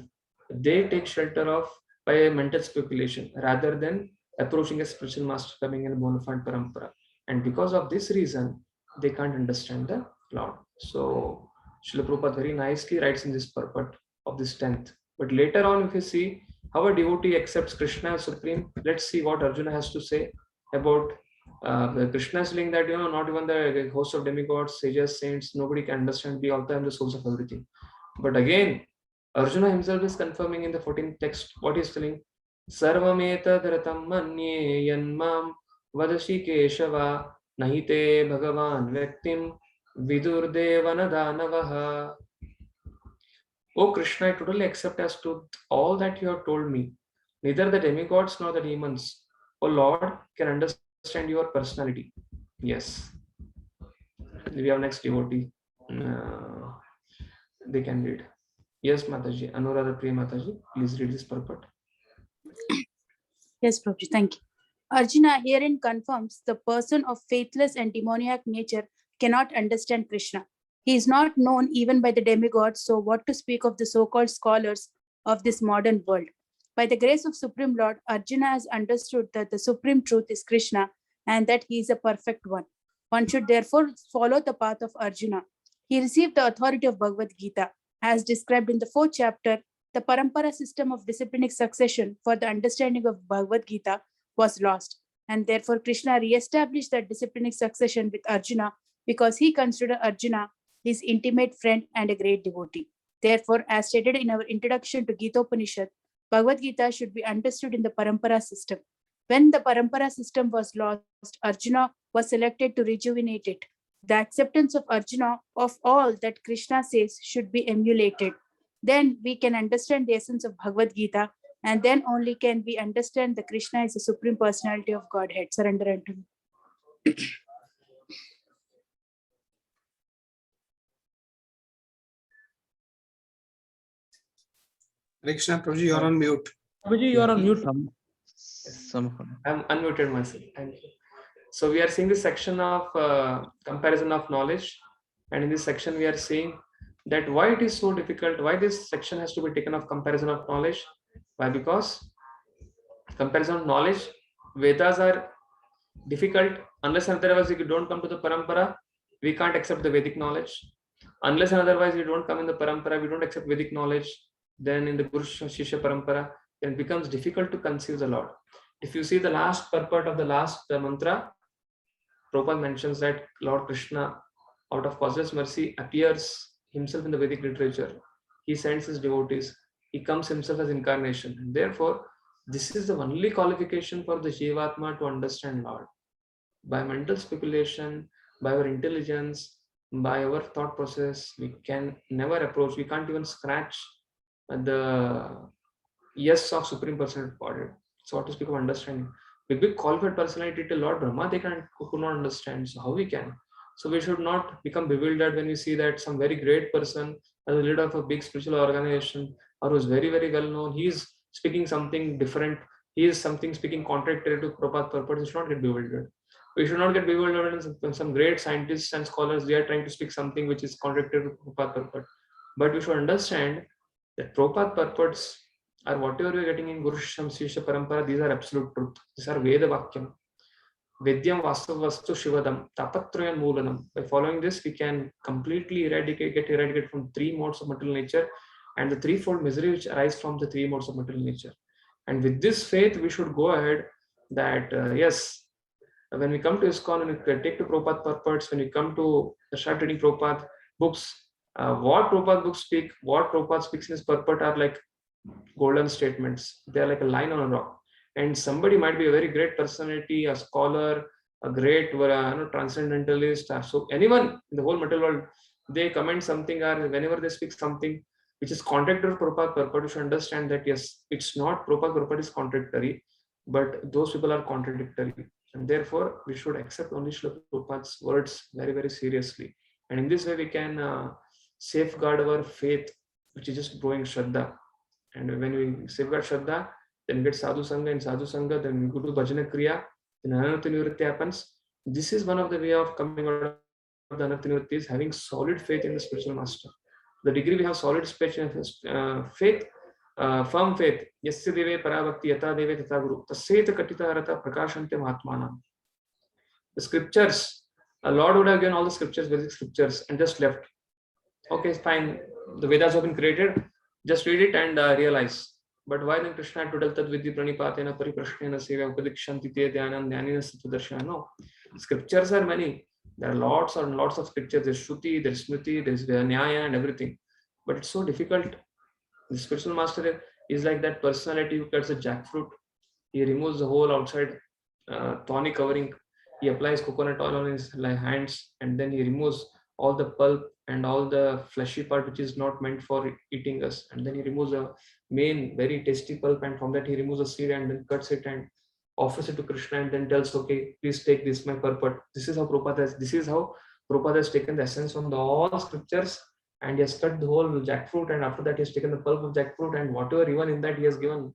A: They take shelter of by a mental speculation rather than approaching a spiritual master coming in a bona fide parampara. And because of this reason, they can't understand the Lord. So Srila Prabhupada very nicely writes in this purport of this 10th. But later on, if you see how a devotee accepts Krishna as supreme, let's see what Arjuna has to say about Krishna is saying that, not even the host of demigods, sages, saints, nobody can understand. We also have the source of everything. But again, Arjuna himself is confirming in the 14th text what he's telling. Sarvameta dharatam manye yanmam vadashi keshava nahite bhagavan vyaktim vidur devanadhanavaha. O Krishna, I totally accept as to all that you have told me. Neither the demigods nor the demons, O Lord, can understand your personality. Yes. We have next devotee. They can read. Yes, Mataji. Anuradha Priya Mataji, please read this purport.
L: Yes, Prabhuji, thank you. Arjuna herein confirms the person of faithless and demoniac nature cannot understand Krishna. He is not known even by the demigods, so what to speak of the so-called scholars of this modern world? By the grace of Supreme Lord, Arjuna has understood that the supreme truth is Krishna and that he is a perfect one. One should therefore follow the path of Arjuna. He received the authority of Bhagavad Gita. As described in the 4th chapter, the parampara system of disciplinic succession for the understanding of Bhagavad Gita was lost. And therefore, Krishna re-established that disciplinic succession with Arjuna because he considered Arjuna his intimate friend and a great devotee. Therefore, as stated in our introduction to Gita Upanishad, Bhagavad Gita should be understood in the parampara system. When the parampara system was lost, Arjuna was selected to rejuvenate it. The acceptance of Arjuna of all that Krishna says should be emulated. Then we can understand the essence of Bhagavad Gita, and then only can we understand that Krishna is the supreme personality of Godhead. Surrender unto me.
H: Krishna Prabhuji, you are on mute.
I: Prabhuji, you are on mute.
A: I'm unmuted myself. Thank you. So we are seeing this section of comparison of knowledge, and in this section we are seeing that why it is so difficult, why this section has to be taken of comparison of knowledge. Why? Because comparison of knowledge, Vedas are difficult. Unless and otherwise you don't come to the parampara, we can't accept the Vedic knowledge. Unless and otherwise you don't come in the parampara, we don't accept Vedic knowledge. Then in the Guru Shishya parampara, then it becomes difficult to conceive the Lord. If you see the last purport of the last mantra, Prabhupada mentions that Lord Krishna, out of causeless mercy, appears himself in the Vedic literature. He sends his devotees. He comes himself as incarnation. And therefore, this is the only qualification for the Jivatma to understand Lord. By mental speculation, by our intelligence, by our thought process, we can never approach, we can't even scratch the yes of Supreme Personality of Godhead. So what to speak of understanding? With big qualified personality to Lord Brahma, they could not understand. So how we can? So we should not become bewildered when we see that some very great person as a leader of a big spiritual organization or who is very, very well known, he is speaking something different. He is something speaking contrary to Prabhupada purpose. We should not get bewildered. We should not get bewildered when some great scientists and scholars, they are trying to speak something which is contrary to Prabhupada purpose. But we should understand that Prabhupada purports are whatever we are getting in Guru Shishya Parampara, these are absolute truth. These are Veda Vakyam. Vedyam Vastu Vastu Shivadam Tapatrayan Moolanam. By following this, we can completely get eradicated from 3 modes of material nature and the threefold misery which arise from the 3 modes of material nature. And with this faith, we should go ahead that yes, when we come to ISKCON and we take to Prabhupada purports, when we come to start reading Prabhupada books, what Prabhupada books speak, what Prabhupada speaks in his purport are like golden statements. They are like a line on a rock. And somebody might be a very great personality, a scholar, a great transcendentalist, or so anyone in the whole material world, they comment something or whenever they speak something which is contradictory to Prabhupada purport, you should understand that yes, it's not Prabhupada purport is contradictory, but those people are contradictory. And therefore, we should accept only Srila Prabhupada's words very, very seriously. And in this way, we can safeguard our faith, which is just growing Shraddha. And when we safeguard Shraddha, then we get Sadhu Sangha, and Sadhu Sangha, then we go to Bhajana Kriya, then Anartha Nivritti happens. This is one of the way of coming out of the Anartha Nivritti, is having solid faith in the spiritual master. the degree we have solid faith, firm faith, yasya deve parabhakti yata deve tata guru, tasyeta katita rata prakashante mahatmanam. The scriptures, a Lord would have given all the scriptures, basic scriptures, and just left. Okay, fine. The Vedas have been created. Just read it and realize. But why then Krishna had to tell Tad Vidhi Pranipatena Pariprashnena Seva Upadikshanti Te Dhyanam Dhyanina Sattvadarshana? No. Scriptures are many. There are lots and lots of scriptures. There's Shruti, there's Smriti, there's Nyaya and everything. But it's so difficult. The spiritual master is like that personality who cuts a jackfruit. He removes the whole outside thorny covering. He applies coconut oil on his hands, and then he removes all the pulp and all the fleshy part which is not meant for eating us, and then he removes a main very tasty pulp, and from that he removes a seed and then cuts it and offers it to Krishna, and then tells, okay, please take this, my purport. This is how Prabhupada has taken the essence from all scriptures, and he has cut the whole jackfruit, and after that he has taken the pulp of jackfruit, and whatever even in that he has given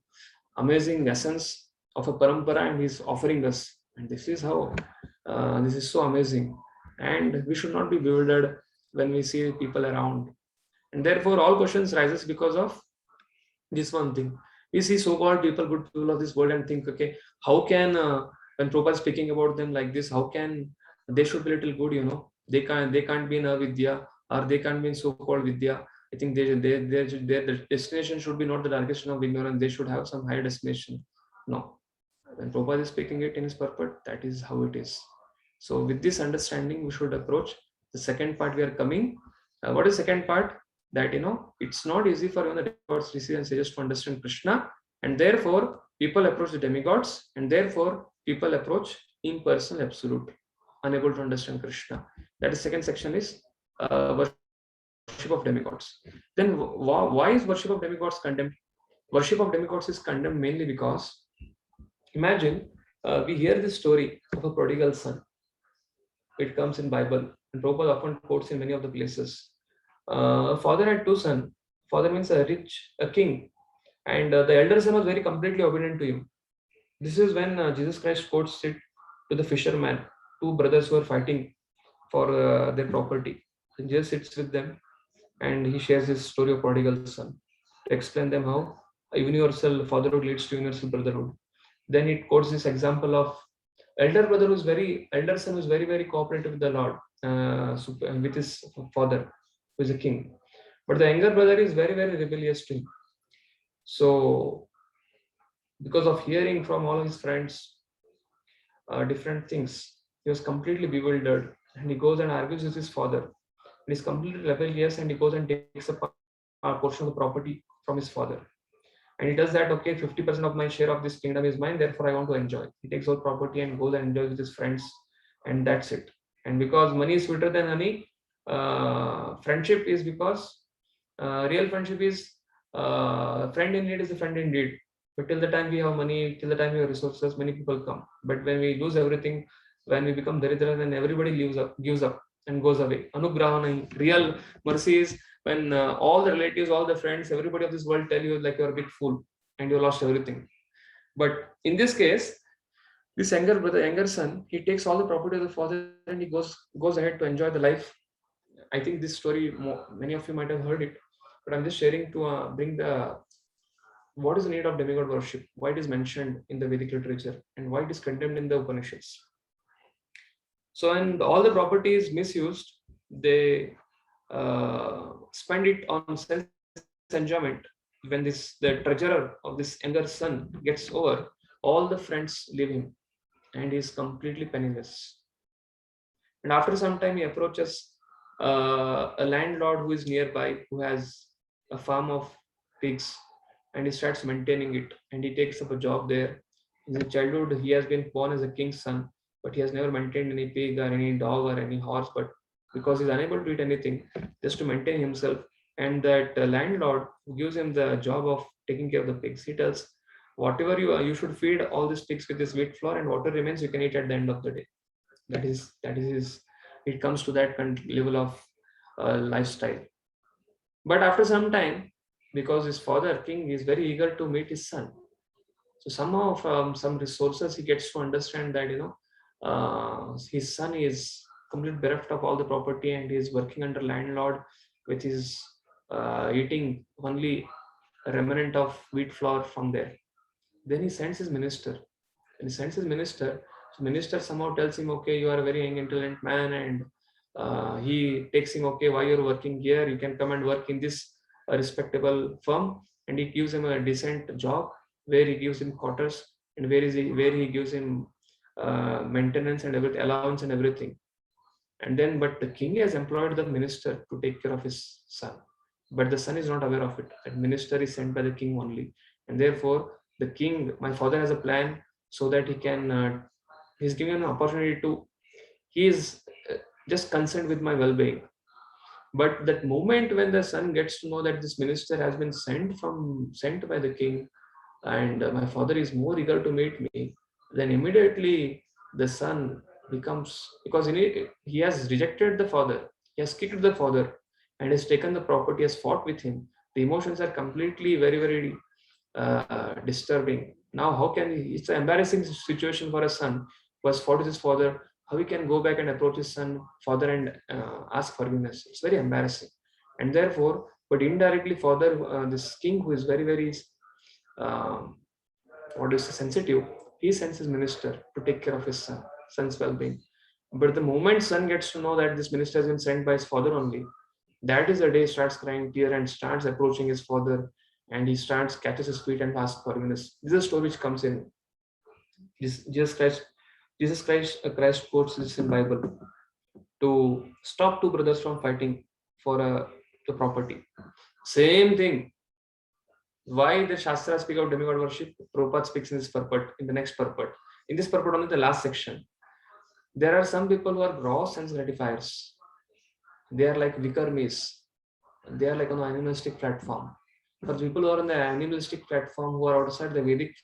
A: amazing essence of a parampara, and he is offering us. And this is how this is so amazing. And we should not be bewildered when we see people around. And therefore, all questions rises because of this one thing. We see so-called people, good people of this world, and think, okay, how can when Prabhupada is speaking about them like this, how can they should be little good, you know? They can't be in Avidya, or they can't be in so-called Vidya. I think their destination should be not the direction of ignorance. They should have some higher destination. No. When Prabhupada is speaking it in his purport, that is how it is. So with this understanding, we should approach the second part we are coming. What is second part? That, you know, it's not easy for even the demigods, rishis and sages to understand Krishna, and therefore people approach the demigods, and therefore people approach impersonal absolute, unable to understand Krishna. That is second section is worship of demigods. Then why is worship of demigods condemned? Worship of demigods is condemned mainly because, imagine we hear this story of a prodigal son. It comes in Bible, and Prabhupada often quotes in many of the places. Father had two sons. Father means a king, and the elder son was very completely obedient to him. This is when Jesus Christ quotes it to the fisherman, two brothers who are fighting for their property. And Jesus sits with them, and he shares his story of prodigal son to explain them how universal fatherhood leads to universal brotherhood. Then it quotes this example of elder son who's very, very cooperative with the Lord, with his father, who is a king. But the younger brother is very, very rebellious to him. So, because of hearing from all his friends different things, he was completely bewildered, and he goes and argues with his father. And he's completely rebellious, and he goes and takes a portion of the property from his father. And he does that, okay, 50% of my share of this kingdom is mine, therefore I want to enjoy. He takes all property and goes and enjoys with his friends, and that's it. And because money is sweeter than honey, friendship is because real friendship is friend in need is a friend indeed. But till the time we have money, till the time we have resources, many people come. But when we lose everything, when we become daridra, then everybody gives up and goes away. Anugrahana, real mercy is when all the relatives, all the friends, everybody of this world tell you like you're a big fool and you lost everything. But in this case, this younger son, he takes all the property of the father and he goes ahead to enjoy the life. I think this story, many of you might have heard it, but I'm just sharing to bring what is the need of demigod worship, why it is mentioned in the Vedic literature, and why it is condemned in the Upanishads. So, when all the property is misused, they spend it on self-enjoyment. When the treasurer of this younger son gets over, all the friends leave him, and he is completely penniless. And after some time, he approaches a landlord who is nearby, who has a farm of pigs, and he starts maintaining it, and he takes up a job there. In his childhood, he has been born as a king's son, but he has never maintained any pig or any dog or any horse, but because he's unable to eat anything, just to maintain himself. And that landlord who gives him the job of taking care of the pigs, he tells, whatever you should feed all these pigs with this wheat flour, and whatever remains you can eat at the end of the day. That is his, it comes to that level of lifestyle. But after some time, because his father, king, is very eager to meet his son, so somehow from some resources he gets to understand that his son is completely bereft of all the property, and he is working under landlord with his eating only a remnant of wheat flour from there. Then he sends his minister. And he sends his minister. So minister somehow tells him, okay, you are a very young, intelligent man, and he takes him, okay, why you're working here? You can come and work in this respectable firm. And he gives him a decent job where he gives him quarters and where he gives him maintenance and everything, allowance and everything. And then, but the king has employed the minister to take care of his son, but the son is not aware of it. That minister is sent by the king only, and therefore the king, my father has a plan so that he can. He's giving an opportunity to. He is just concerned with my well-being. But that moment when the son gets to know that this minister has been sent by the king, and my father is more eager to meet me, then immediately the son becomes, because he has rejected the father, he has kicked the father, and has taken the property, has fought with him. The emotions are completely very, very disturbing. Now, how can he? It's an embarrassing situation for a son who has fought with his father. How he can go back and approach his father and ask forgiveness? It's very embarrassing, and therefore, but indirectly, father, this king who is very, very sensitive, he sends his minister to take care of his son's well-being. But the moment son gets to know that this minister has been sent by his father only, that is the day he starts crying tear and starts approaching his father, and he catches his feet and asks forgiveness. This is a story which comes in Jesus Christ quotes this in Bible to stop two brothers from fighting for the property. Same thing. Why the Shastra speak of demigod worship? Prabhupada speaks in this purport, in the next purport. In this purport, only the last section. There are some people who are gross sense gratifiers. They are like vikarmis. They are like on an animalistic platform. For people who are on the animalistic platform, who are outside the Vedic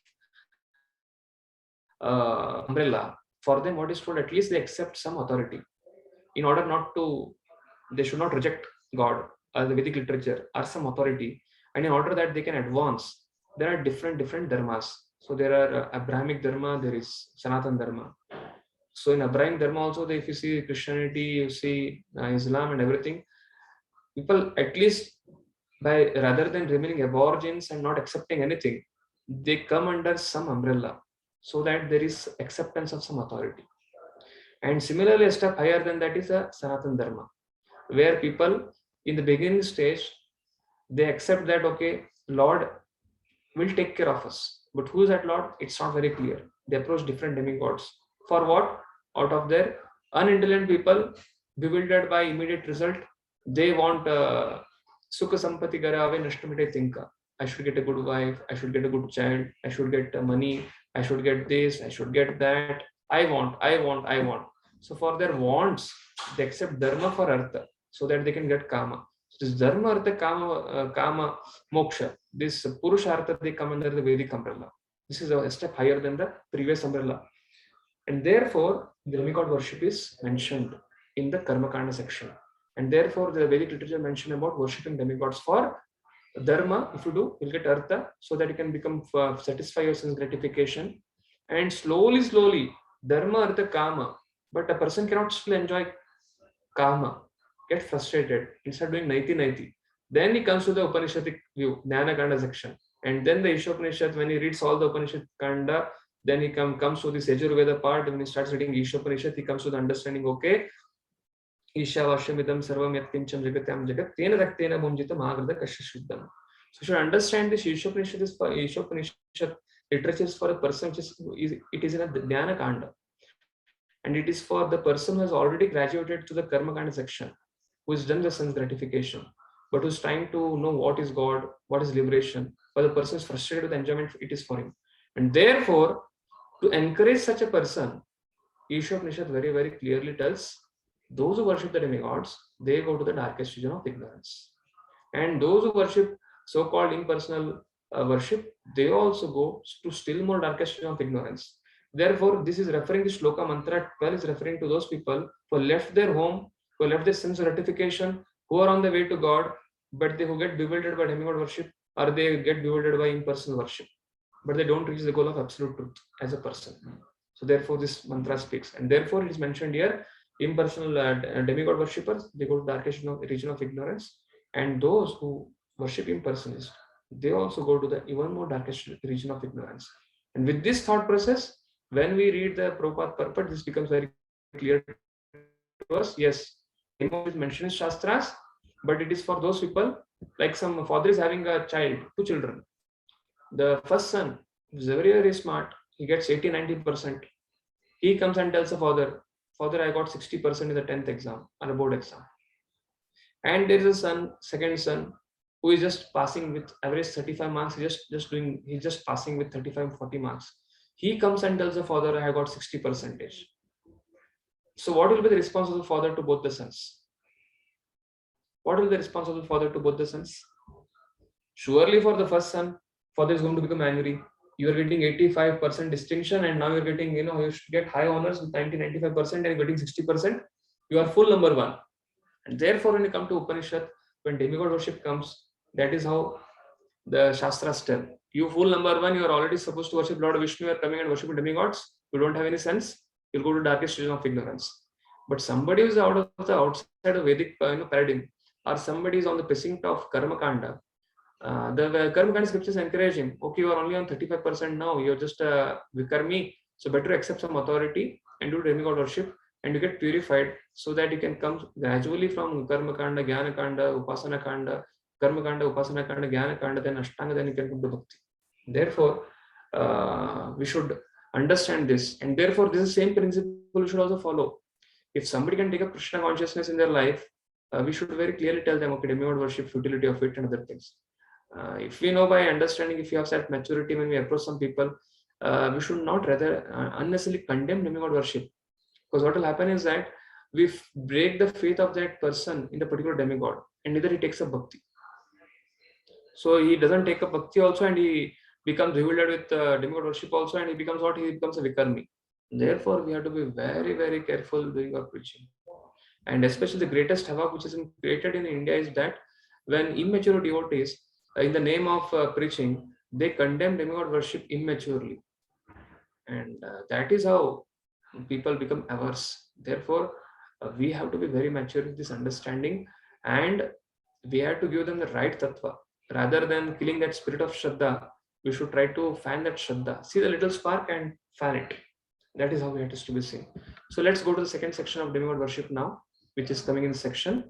A: umbrella, for them what is told, at least they accept some authority. In order not to, they should not reject God or the Vedic literature or some authority. And in order that they can advance, there are different dharmas. So there are Abrahamic dharma, there is Sanatan dharma. So in Abrahamic dharma also, if you see Christianity, you see Islam and everything, people at least rather than remaining aborigines and not accepting anything, they come under some umbrella so that there is acceptance of some authority. And similarly, a step higher than that is a Sanatan dharma, where people in the beginning stage, they accept that, okay, Lord will take care of us. But who is that Lord? It's not very clear. They approach different demigods. For what? Out of their unintelligent people, bewildered by immediate result, they want Sukha Sampati Garave Nashtamite Tinka. I should get a good wife, I should get a good child, I should get money, I should get this, I should get that. I want. So for their wants, they accept dharma for artha, so that they can get kama. So this dharma, artha, kama, moksha, this purusha artha, they come under the Vedic umbrella. This is a step higher than the previous umbrella. And therefore, the demigod worship is mentioned in the Karmakanda section. And therefore, the Vedic literature mentioned about worshipping demigods for dharma. If you do, you'll get artha, so that you can become satisfy your sense gratification. And slowly, dharma, artha, kama. But a person cannot still enjoy kama, get frustrated, instead doing 90-90. Then he comes to the Upanishadic view, Jnana Kanda section. And then the Ishopanishad, when he reads all the Upanishad Kanda, then he comes to this Yajurveda part. When he starts reading Ishopanishad, he comes to the understanding, okay, Isha Vashamidam Sarvam Yatkincham Jagatyam Jagat Tena Raktena Bhumjitam Agrada Kashishuddham. So you should understand this Ishopanishad literature is for a person it is in a Jnana Kanda. And it is for the person who has already graduated to the Karma Kanda section, who has done the sense gratification, but who's trying to know what is God, what is liberation. But the person is frustrated with enjoyment, it is for him. And therefore, to encourage such a person, Ishopanishad very, very clearly tells those who worship the demigods, they go to the darkest region of ignorance. And those who worship so-called impersonal worship, they also go to still more darkest region of ignorance. Therefore, this is referring to Shloka Mantra 12 is referring to those people who left their home, who left their sense gratification, who are on the way to God, but who get bewildered by demigod worship, or they get bewildered by impersonal worship, but they don't reach the goal of absolute truth as a person. So therefore, this mantra speaks, and therefore it is mentioned here: impersonal demigod worshippers, they go to darkest region of ignorance, And those who worship impersonalists, they also go to the even more darkest region of ignorance. And with this thought process, when we read the Prabhupada purport, this becomes very clear to us. Yes, is mentioned in Shastras, but it is for those people, like some father is having a child, 2 children. The first son is very, very smart. He gets 80-90%. He comes and tells the father, Father, I got 60% in the 10th exam or a board exam. And there is a son, second son, who is just passing with average 35 marks. He's just passing with 35-40 marks. He comes and tells the father, I got 60%. So what will be the response of the father to both the sons? What will be the response of the father to both the sons? Surely for the first son, father is going to become angry. You are getting 85% distinction and now you're getting, you should get high honors with 90-95% and you're getting 60%. You are full number one. And therefore, when you come to Upanishad, when demigod worship comes, that is how the Shastras tell. You fool number one, you are already supposed to worship Lord Vishnu, you are coming and worshiping demigods. You don't have any sense. You'll go to darkest region of ignorance. But somebody who is out of the outside of Vedic paradigm, or somebody is on the precinct of Karma Kanda, the Karma Kanda scriptures encourage him. Okay, you are only on 35% now. You're just a Vikarmi. So better accept some authority and do demigod worship, and you get purified so that you can come gradually from Karma Kanda, Jnana Kanda, Upasana Kanda, Karma Kanda, Upasana Kanda, Jnana Kanda, then Ashtanga, then you can come to Bhakti. Therefore, we should understand this, and therefore this is the same principle we should also follow. If somebody can take up Krishna consciousness in their life, we should very clearly tell them, okay, demigod worship, futility of it, and other things. If we know by understanding, if you have set maturity when we approach some people, we should not rather unnecessarily condemn demigod worship. Because what will happen is that we break the faith of that person in the particular demigod, and neither he takes up bhakti. So he doesn't take up bhakti also, and he becomes bewildered with demigod worship also, and he becomes what? He becomes a vikarmi. Therefore, we have to be very, very careful doing our preaching. And especially the greatest havoc which is created in India is that when immature devotees, in the name of preaching, they condemn demigod worship immaturely. And that is how people become averse. Therefore, we have to be very mature with this understanding, and we have to give them the right tattva. Rather than killing that spirit of Shraddha, we should try to fan that Shraddha. See the little spark and fan it. That is how we have to be seen. So let's go to the second section of demigod worship now, which is coming in the section.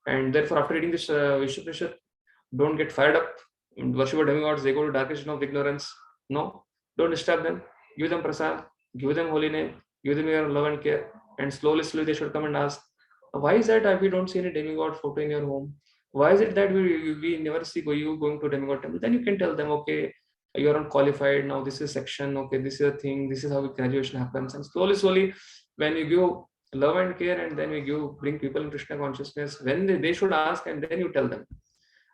A: And therefore, after reading this Vishnu, don't get fired up. Worship of demigods, they go to darkest region of ignorance. No, don't disturb them. Give them prasad, give them holy name, give them your love and care, and slowly they should come and ask, why is that we don't see any demigod photo in your home? Why is it that we never see you going to demigod temple? Then you can tell them, okay, you are unqualified now. This is section. Okay, this is a thing. This is how graduation happens. And slowly, when you give love and care, and then we bring people in Krishna consciousness, when they should ask, and then you tell them.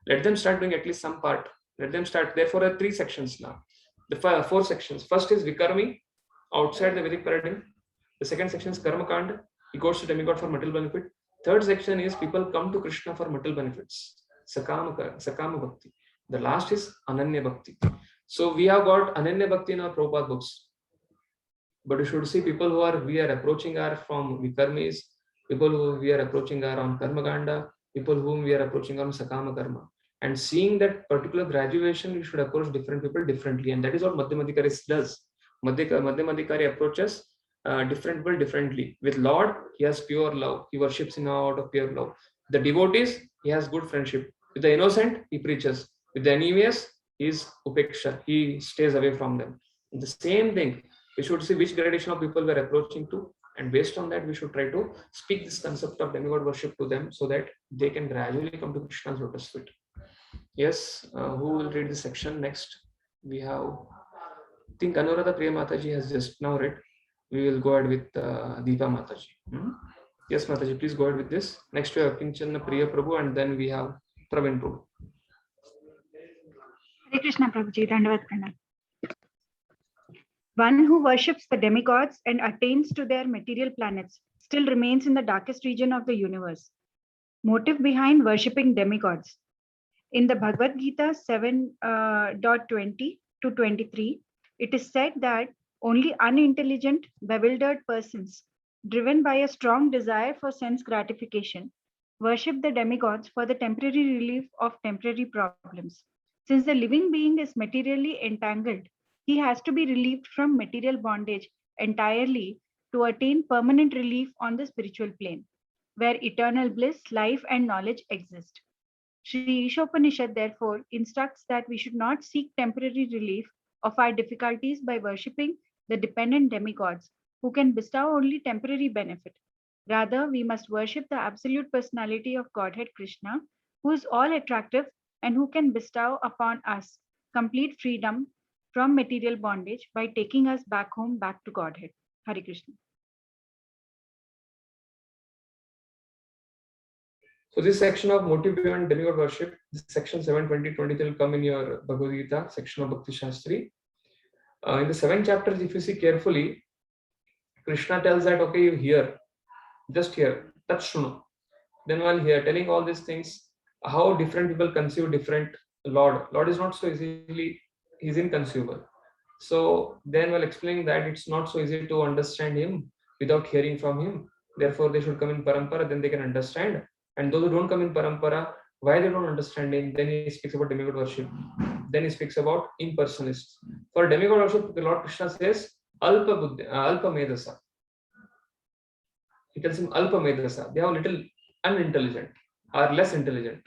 A: Let them start doing at least some part. Let them start. Therefore, there are 3 sections now. The 4 sections. First is Vikarmi, outside the Vedic paradigm. The second section is Karma Kanda. He goes to demigod for material benefit. Third section is people come to Krishna for material benefits. Sakama Bhakti. The last is Ananya Bhakti. So we have got Ananya Bhakti in our Prabhupada books. But you should see people we are approaching are from Vikarmis, people who we are approaching are on Karma Kanda, people whom we are approaching on Sakama Karma. And seeing that particular graduation, we should approach different people differently. And that is what Madhyamadikari does. Madhyamadikari approaches different people differently. With Lord, he has pure love. He worships him out of pure love. The devotees, he has good friendship. With the innocent, he preaches. With the envious, he is upeksha. He stays away from them. The same thing, we should see which gradation of people we are approaching to. And based on that, we should try to speak this concept of demigod worship to them so that they can gradually come to Krishna's lotus feet. Yes, who will read this section next? We have, I think Anuradha Priya Mataji has just now read. We will go ahead with Deepa Mataji. Yes, Mataji, please go ahead with this. Next we have Kinchanna Priya Prabhu, and then we have Praveen Prabhu.
M: Hare Krishna Prabhuji, Dandavat Pranam. One who worships the demigods and attains to their material planets still remains in the darkest region of the universe. Motive behind worshipping demigods. In the Bhagavad Gita 7.20 to 23, it is said that only unintelligent, bewildered persons driven by a strong desire for sense gratification Worship the demigods for the temporary relief of temporary problems. Since the living being is materially entangled, he has to be relieved from material bondage entirely to attain permanent relief on the spiritual plane, where eternal bliss, life, and knowledge exist. Sri Ishopanishad therefore instructs that we should not seek temporary relief of our difficulties by worshipping the dependent demigods who can bestow only temporary benefit. Rather, we must worship the absolute personality of Godhead Krishna, who is all attractive and who can bestow upon us complete freedom from material bondage by taking us back home, back to Godhead. Hare Krishna.
A: So this section of motive beyond demigod worship, this section 7:20-23 will come in your Bhagavad Gita section of Bhakti Shastri. In the 7 chapters, if you see carefully, Krishna tells that, okay, you hear, just hear, touch Shunu. Then while here telling all these things, how different people conceive different Lord. Lord is not so easily, he's inconceivable. So then while explaining that, it's not so easy to understand him without hearing from him. Therefore, they should come in parampara, then they can understand. And those who don't come in parampara, why they don't understand him? Then he speaks about demigod worship. Then he speaks about impersonalists. For demigod worship, the Lord Krishna says, Alpa Buddha, Alpa Medasa. He tells him Alpa Medasa. They are little unintelligent or less intelligent.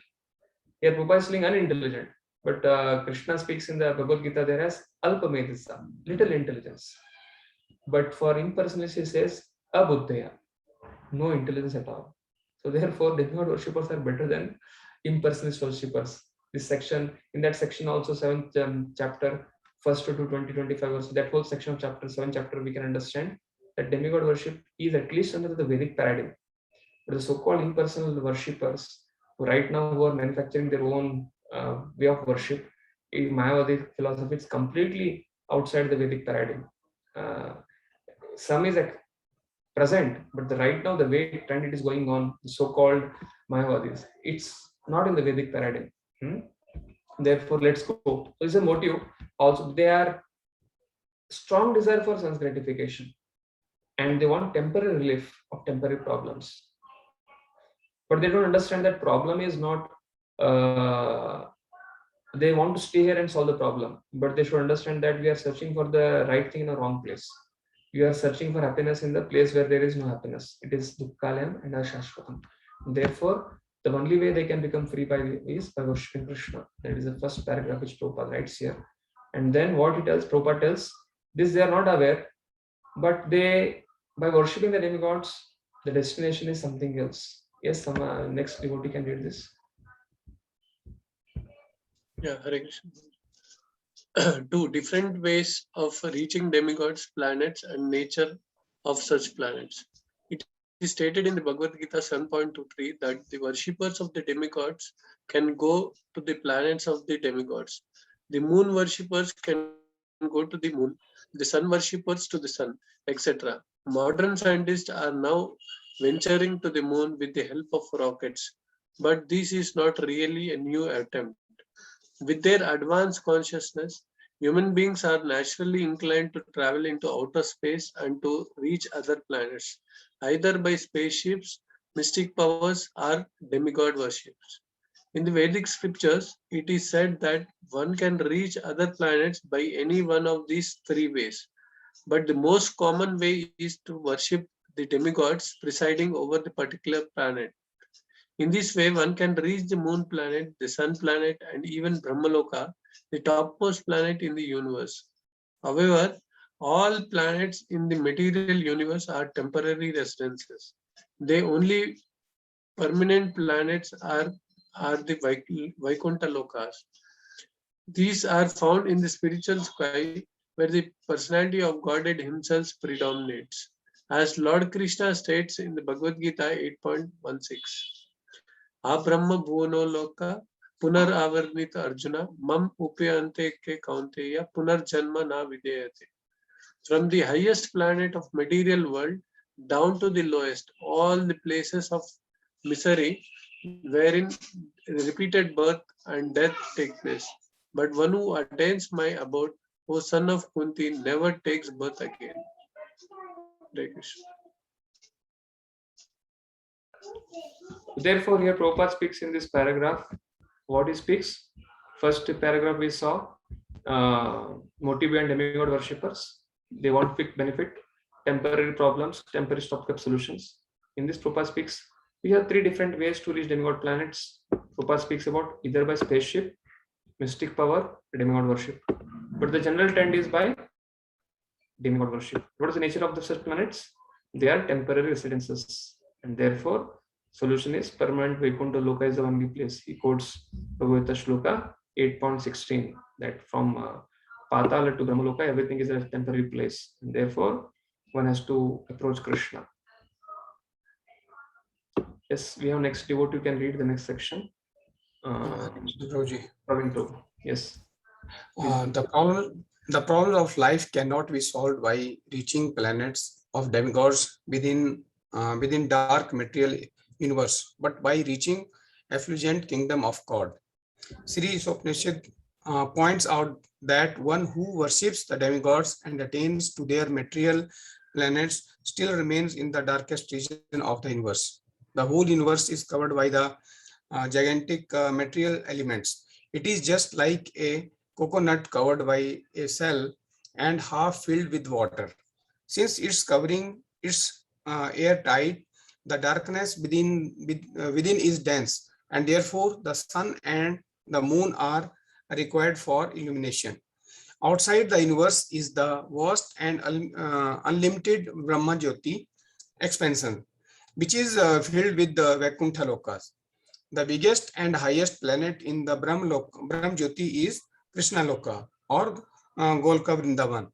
A: Here Prabhupada is saying unintelligent. But Krishna speaks in the Bhagavad Gita there as Alpa Medasa, little intelligence. But for impersonalists, he says Abuddhaya, no intelligence at all. So therefore, demigod worshippers are better than impersonalist worshippers. This section, in that section also 7th chapter, 1st to 20-25 verse, that whole section of chapter 7 chapter, we can understand that demigod worship is at least under the Vedic paradigm. But the so-called impersonal worshippers, who right now who are manufacturing their own way of worship, in Mayavadi philosophy, it's completely outside the Vedic paradigm. Some is present, but right now the way trend it is going on, the so-called Mayavadis, it's not in the Vedic paradigm. Therefore, let's go. So it's a motive. Also, they are strong desire for sense gratification, and they want temporary relief of temporary problems. But they don't understand that problem is not. They want to stay here and solve the problem, but they should understand that we are searching for the right thing in the wrong place. We are searching for happiness in the place where there is no happiness. It is Dukkhalayam and Ashashvatam. Therefore, the only way they can become free is by worshipping Krishna. That is the first paragraph which Prabhupada writes here. And then what he tells, Prabhupada tells, this they are not aware, but they, by worshipping the demigods, the destination is something else. Yes, some next devotee can read this.
N: Yeah, Hare Krishna. 2 different ways of reaching demigods, planets, and nature of such planets. It is stated in the Bhagavad Gita 7.23 that the worshippers of the demigods can go to the planets of the demigods. The moon worshippers can go to the moon, the sun worshippers to the sun, etc. Modern scientists are now venturing to the moon with the help of rockets, but this is not really a new attempt. With their advanced consciousness, human beings are naturally inclined to travel into outer space and to reach other planets, either by spaceships, mystic powers, or demigod worships. In the Vedic scriptures, it is said that one can reach other planets by any one of these 3 ways. But the most common way is to worship the demigods presiding over the particular planet. In this way, one can reach the moon planet, the sun planet, and even Brahmaloka, the topmost planet in the universe. However, all planets in the material universe are temporary residences. The only permanent planets are the Vaikuntha Lokas. These are found in the spiritual sky where the personality of Godhead himself predominates. As Lord Krishna states in the Bhagavad Gita 8.16. Abrahma bhuno loka punar avarnita Arjuna mam upyante ke kaunteya punar janma na videyate. From the highest planet of material world down to the lowest, all the places of misery wherein repeated birth and death take place. But one who attains my abode, O son of Kunti, never takes birth again. Hare Krishna.
A: Therefore, here Prabhupada speaks in this paragraph. What he speaks? First paragraph we saw motive and demigod worshippers. They want quick benefit, temporary problems, temporary stopgap solutions. In this, Prabhupada speaks, we have three different ways to reach demigod planets. Prabhupada speaks about either by spaceship, mystic power, demigod worship. But the general trend is by demigod worship. What is the nature of the such planets? They are temporary residences, and therefore solution is permanent Vaikuntha Loka is the only place. He quotes Bhagavata Shloka 8.16 that from Patala to Brahmaloka everything is a temporary place, and therefore one has to approach Krishna. Yes, we have next devotee. You can read the next section. Yes.
O: The problem of life cannot be solved by reaching planets of demigods within dark material universe, but by reaching effulgent kingdom of God. Sri Isopnishad points out that one who worships the demigods and attains to their material planets still remains in the darkest region of the universe. The whole universe is covered by the gigantic material elements. It is just like a coconut covered by a shell and half filled with water. Since its covering is airtight, the darkness within is dense, and therefore the sun and the moon are required for illumination. Outside the universe is the vast and unlimited Brahma Jyoti expansion, which is filled with the Vaikuntha Lokas. The biggest and highest planet in the Brahm Jyoti is Krishna Loka or Golka Vrindavan,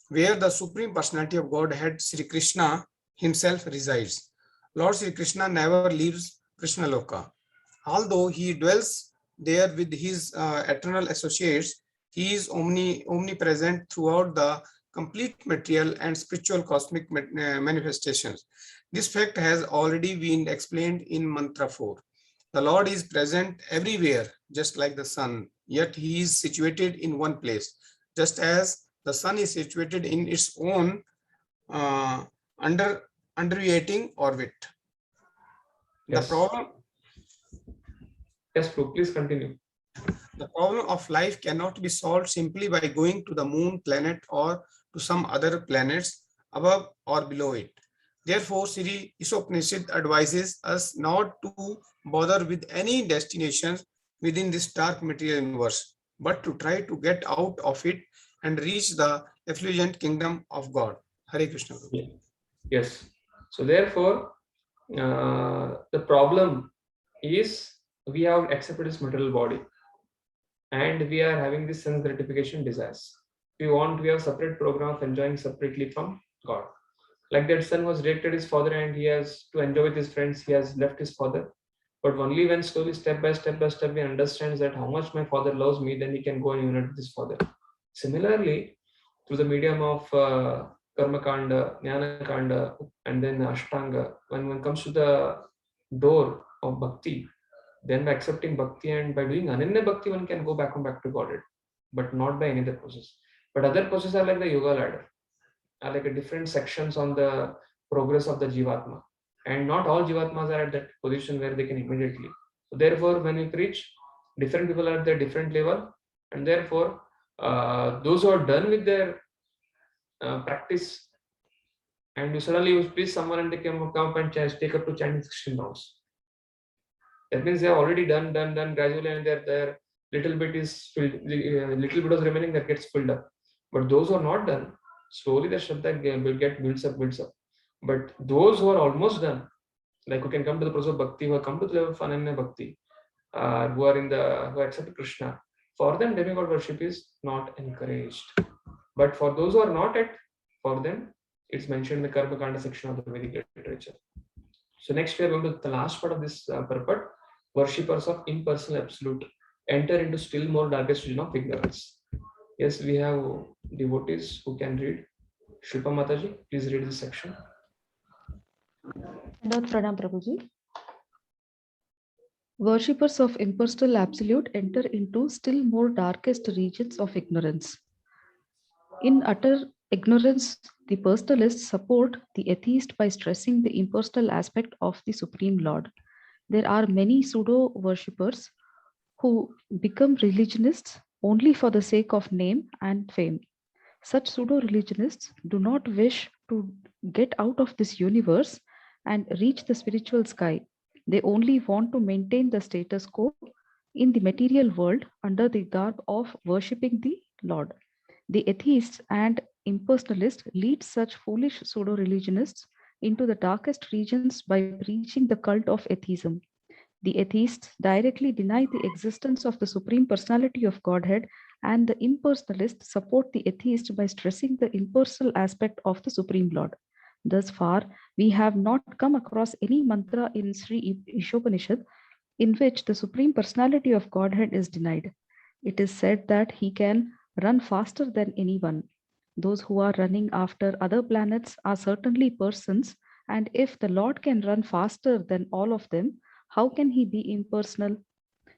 O: where the Supreme Personality of Godhead Sri Krishna himself resides. Lord Sri Krishna never leaves Krishna Loka. Although he dwells there with his eternal associates, he is omnipresent throughout the complete material and spiritual cosmic manifestations. This fact has already been explained in Mantra 4. The Lord is present everywhere, just like the sun, yet he is situated in one place, just as the sun is situated in its own undulating orbit.
A: Yes.
O: The problem.
A: Yes, please continue.
O: The problem of life cannot be solved simply by going to the moon, planet, or to some other planets above or below it. Therefore, Sri Isopnishad advises us not to bother with any destinations within this dark material universe, but to try to get out of it and reach the effulgent kingdom of God. Hare Krishna.
A: Yes. So therefore, the problem is we have accepted this material body and we are having this sense gratification desires. We have separate program of enjoying separately from God. Like that son was rejected his father and he has to enjoy with his friends, he has left his father. But only when slowly step by step he understands that how much my father loves me, then he can go and unite with his father. Similarly, through the medium of Karma Kanda, Jnana Kanda, and then Ashtanga, when one comes to the door of Bhakti, then by accepting Bhakti and by doing Ananya Bhakti, one can go back to Godhead, but not by any other process. But other processes are like the yoga ladder, are like a different sections on the progress of the Jivatma. And not all Jivatmas are at that position where they can immediately. So therefore, when you preach, different people are at their different level, and therefore, those who are done with their practice, and you suddenly preach someone and they come up and take up to chanting 16 rounds. That means they have already done gradually, and their little bit is filled, little bit is remaining that gets filled up. But those who are not done, slowly the Shraddha will get builds up. But those who are almost done, like who can come to the process of Bhakti, who have come to the level of Ananya Bhakti, who accept Krishna, for them demigod worship is not encouraged. But for those who are not for them, it's mentioned in the Karma Kanda section of the Vedic literature. So next we are going to the last part of this purport. Worshippers of impersonal absolute enter into still more darkest region of ignorance. Yes, we have devotees who can read. Shilpa Mataji, please read this section.
P: Pranam Prabhuji. Worshippers of impersonal absolute enter into still more darkest regions of ignorance. In utter Ignorance, the personalists support the atheist by stressing the impersonal aspect of the Supreme Lord. There are many pseudo worshippers who become religionists only for the sake of name and fame. Such pseudo religionists do not wish to get out of this universe and reach the spiritual sky. They only want to maintain the status quo in the material world under the garb of worshipping the Lord. The atheists and impersonalists lead such foolish pseudo religionists into the darkest regions by preaching the cult of atheism. The atheists directly deny the existence of the Supreme Personality of Godhead, and the impersonalists support the atheist by stressing the impersonal aspect of the Supreme Lord. Thus far, we have not come across any mantra in Sri Ishopanishad in which the Supreme Personality of Godhead is denied. It is said that he can run faster than anyone. Those who are running after other planets are certainly persons, and if the Lord can run faster than all of them, how can he be impersonal?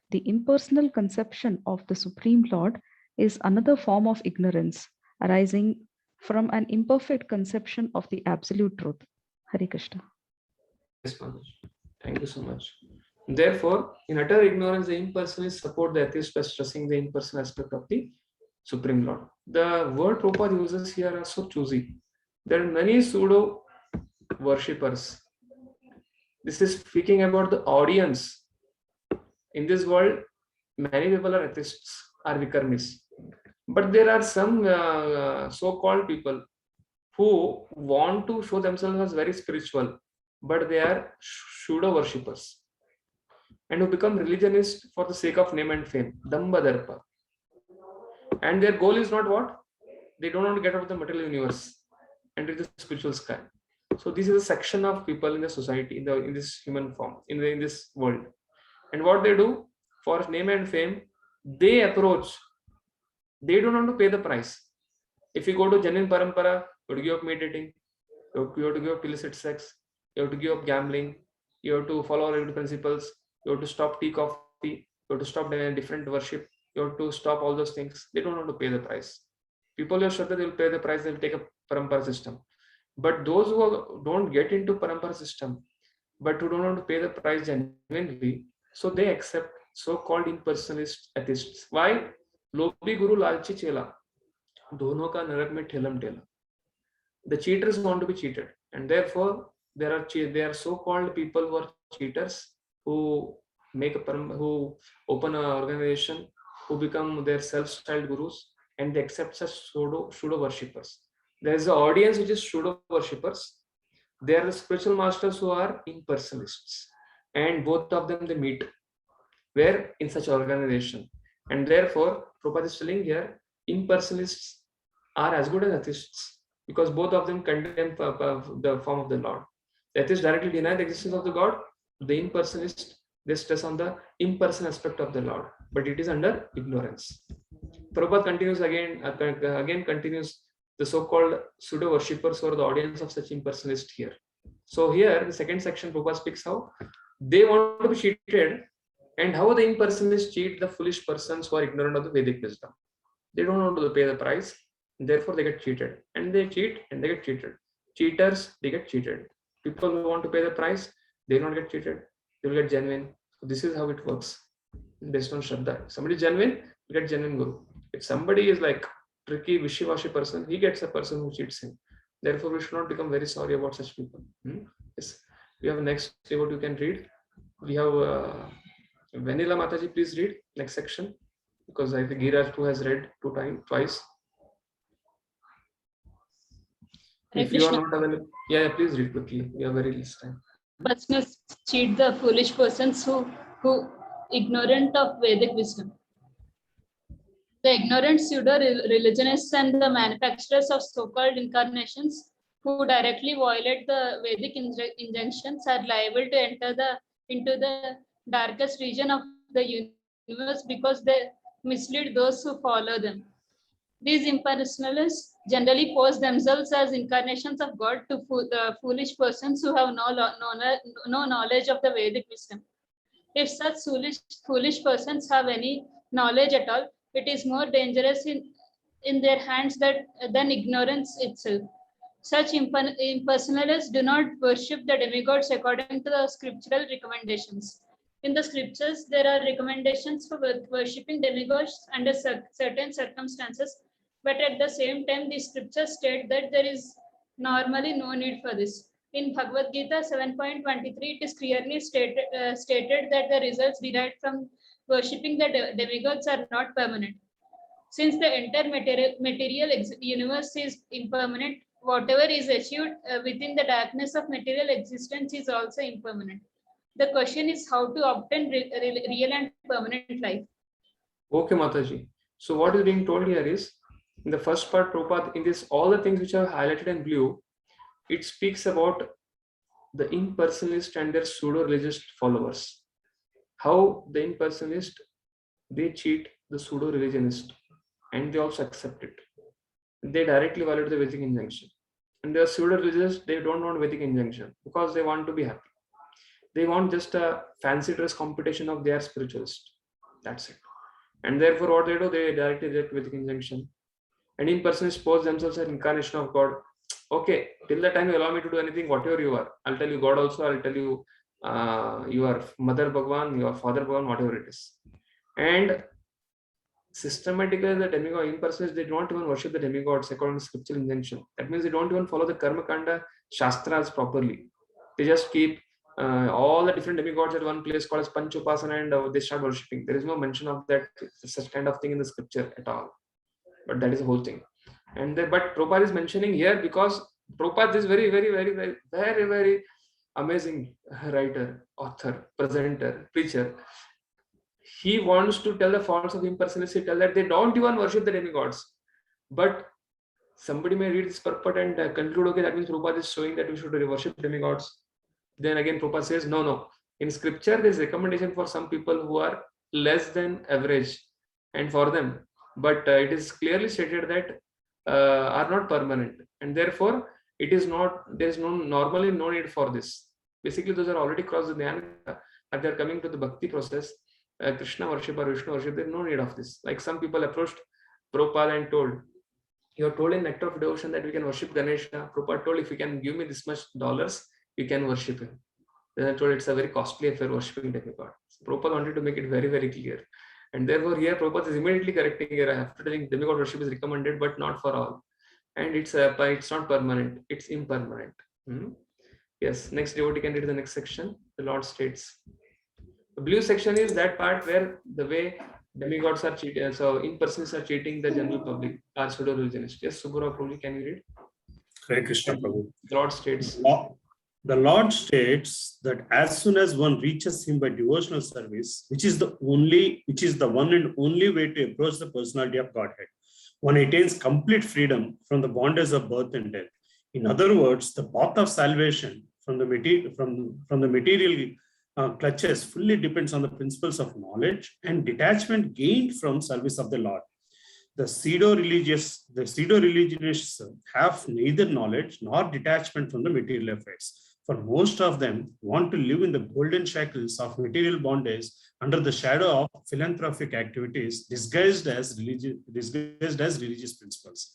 P: The impersonal conception of the Supreme Lord is another form of ignorance arising from an imperfect conception of the absolute truth. Hare Krishna.
A: Yes, Manoj. Thank you so much. Therefore, in utter ignorance, the impersonalists support the atheist by stressing the impersonal aspect of the Supreme Lord. The word Prabhupada uses here are so choosy. There are many pseudo worshippers. This is speaking about the audience. In this world, many people are atheists, are vikarmis. But there are some so-called people who want to show themselves as very spiritual, but they are pseudo worshippers and who become religionists for the sake of name and fame, damba darpa. And their goal is not what? They don't want to get out of the material universe and reach the spiritual sky. So this is a section of people in the society, in this human form, in this world. And what they do for name and fame, they approach. They don't want to pay the price. If you go to Janin Parampara, you have to give up meditating, you have to give up illicit sex, you have to give up gambling, you have to follow regular principles, you have to stop tea, coffee, you have to stop different worship, you have to stop all those things. They don't want to pay the price. People who are sure that they will pay the price, they will take a parampara system. But those who don't get into parampara system, but who don't want to pay the price genuinely, so they accept so-called impersonalist atheists. Why? Lobi guru lalchi chela. Dono ka narak mein thelam thela. The cheaters want to be cheated, and therefore there are so-called people who are cheaters, who who open an organization, who become their self-styled gurus, and they accept such pseudo worshippers. There is an audience which is pseudo worshippers. They are the spiritual masters who are impersonalists, and both of them they meet where in such organization. And therefore, Prabhupada is telling here, impersonalists are as good as atheists because both of them condemn the form of the Lord. The atheists directly deny the existence of the God. The impersonalists, they stress on the impersonal aspect of the Lord, but it is under ignorance. Prabhupada continues again continues the so-called pseudo worshippers who are the audience of such impersonalists here. So here, the second section, Prabhupada speaks how they want to be cheated and how the impersonalists cheat the foolish persons who are ignorant of the Vedic wisdom. They don't want to pay the price, therefore they get cheated, and they cheat and they get cheated. Cheaters, they get cheated. People who want to pay the price, they don't get cheated, they will get genuine. So this is how it works based on Shraddha. If somebody is genuine, you get genuine guru. If somebody is like tricky, wishy-washy person, he gets a person who cheats him. Therefore, we should not become very sorry about such people. Yes. We have next what you can read. We have Vanilla Mataji, please read next section, because I think Giraj too has read twice.
Q: Hare
A: If you are
Q: Krishna.
A: not available, yeah, please read quickly. We have very less time.
Q: Personals cheat the foolish persons who ignorant of Vedic wisdom. The ignorant pseudo-religionists and the manufacturers of so-called incarnations who directly violate the Vedic injunctions are liable to enter into the darkest region of the universe because they mislead those who follow them. These impersonalists generally pose themselves as incarnations of God to the foolish persons who have no knowledge of the Vedic wisdom. If such foolish persons have any knowledge at all, it is more dangerous in their hands than ignorance itself. Such impersonalists do not worship the demigods according to the scriptural recommendations. In the scriptures, there are recommendations for worshipping demigods under certain circumstances, but at the same time, the scriptures state that there is normally no need for this. In Bhagavad Gita 7.23, it is clearly stated that the results derived from worshipping the demigods are not permanent. Since the entire material universe is impermanent, whatever is achieved within the darkness of material existence is also impermanent. The question is how to obtain real and permanent life.
A: Okay, Mataji. So what is being told here is, in the first part, Prabhupada, in this, all the things which are highlighted in blue, it speaks about the impersonalist and their pseudo-religious followers. How the impersonalist, they cheat the pseudo-religionist and they also accept it. They directly violate the Vedic injunction. And the pseudo-religious, they don't want Vedic injunction because they want to be happy. They want just a fancy dress competition of their spiritualist. That's it. And therefore, what they do, they directly reject Vedic injunction. And impersonalists pose themselves as incarnation of God. Okay, till the time you allow me to do anything, whatever you are, I'll tell you God also, I'll tell you your mother Bhagwan, your father Bhagwan, whatever it is. And systematically, the demigod impersonalists, they don't even worship the demigods according to scriptural injunction. That means they don't even follow the Karma Kanda Shastras properly. They just keep all the different demigods at one place called as Panchupasana and they start worshipping. There is no mention of that, such kind of thing in the scripture at all. But that is the whole thing. And but Prabhupada is mentioning here because Prabhupada is very amazing writer, author, presenter, preacher. He wants to tell the faults of impersonalists. He tells that they don't even worship the demigods. But somebody may read this purport and conclude, okay, that means Prabhupada is showing that we should worship demigods. Then again, Prabhupada says, no. In scripture, there is recommendation for some people who are less than average and for them. But it is clearly stated that are not permanent. And therefore, it is not, there is normally no need for this. Basically, those are already crossed the Dhyana and they are coming to the Bhakti process. Krishna worship or Vishnu worship, there is no need of this. Like some people approached Prabhupada and told, you are told in Nectar of Devotion that we can worship Ganesha. Prabhupada told, if you can give me this much dollars, you can worship him. Then I told it's a very costly affair worshipping demigod. So Prabhupada wanted to make it very clear. And therefore here Prabhupada is immediately correcting here. After telling demigod worship is recommended, but not for all. And it's not permanent, it's impermanent. Yes, next devotee can read the next section. The Lord states. The blue section is that part where the way demigods are cheating, so impersonalists are cheating the general public, are pseudo-religionists. Yes, Subhara Prabhu, can you read?
R: Hare Krishna Prabhu.
A: The Lord states.
R: The Lord states that as soon as one reaches him by devotional service, which is the one and only way to approach the personality of Godhead, one attains complete freedom from the bondage of birth and death. In other words, the path of salvation from the material clutches fully depends on the principles of knowledge and detachment gained from service of the Lord. The pseudo-religionists have neither knowledge nor detachment from the material affairs. For most of them want to live in the golden shackles of material bondage under the shadow of philanthropic activities disguised as religious principles.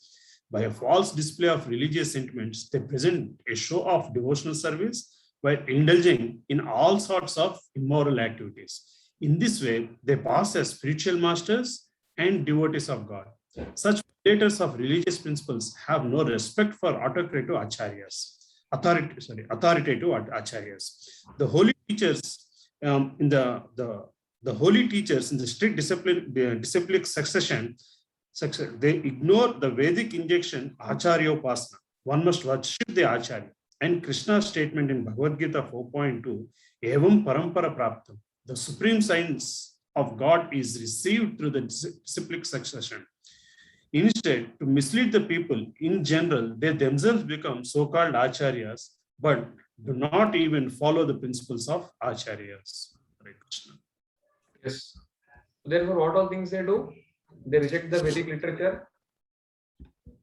R: By a false display of religious sentiments, they present a show of devotional service while indulging in all sorts of immoral activities. In this way, they pass as spiritual masters and devotees of God. Such violators of religious principles have no respect for authoritative acharyas. The holy teachers in the holy teachers in the strict disciplic succession, they ignore the Vedic injunction Acharya Upasana. One must worship the Acharya. And Krishna's statement in Bhagavad Gita 4.2, Evam Parampara Praptam, the supreme science of God is received through the disciplic succession. Instead, to mislead the people in general, they themselves become so-called acharyas, but do not even follow the principles of acharyas. Hare Krishna.
A: Yes. Therefore, what all things they do? They reject the Vedic literature.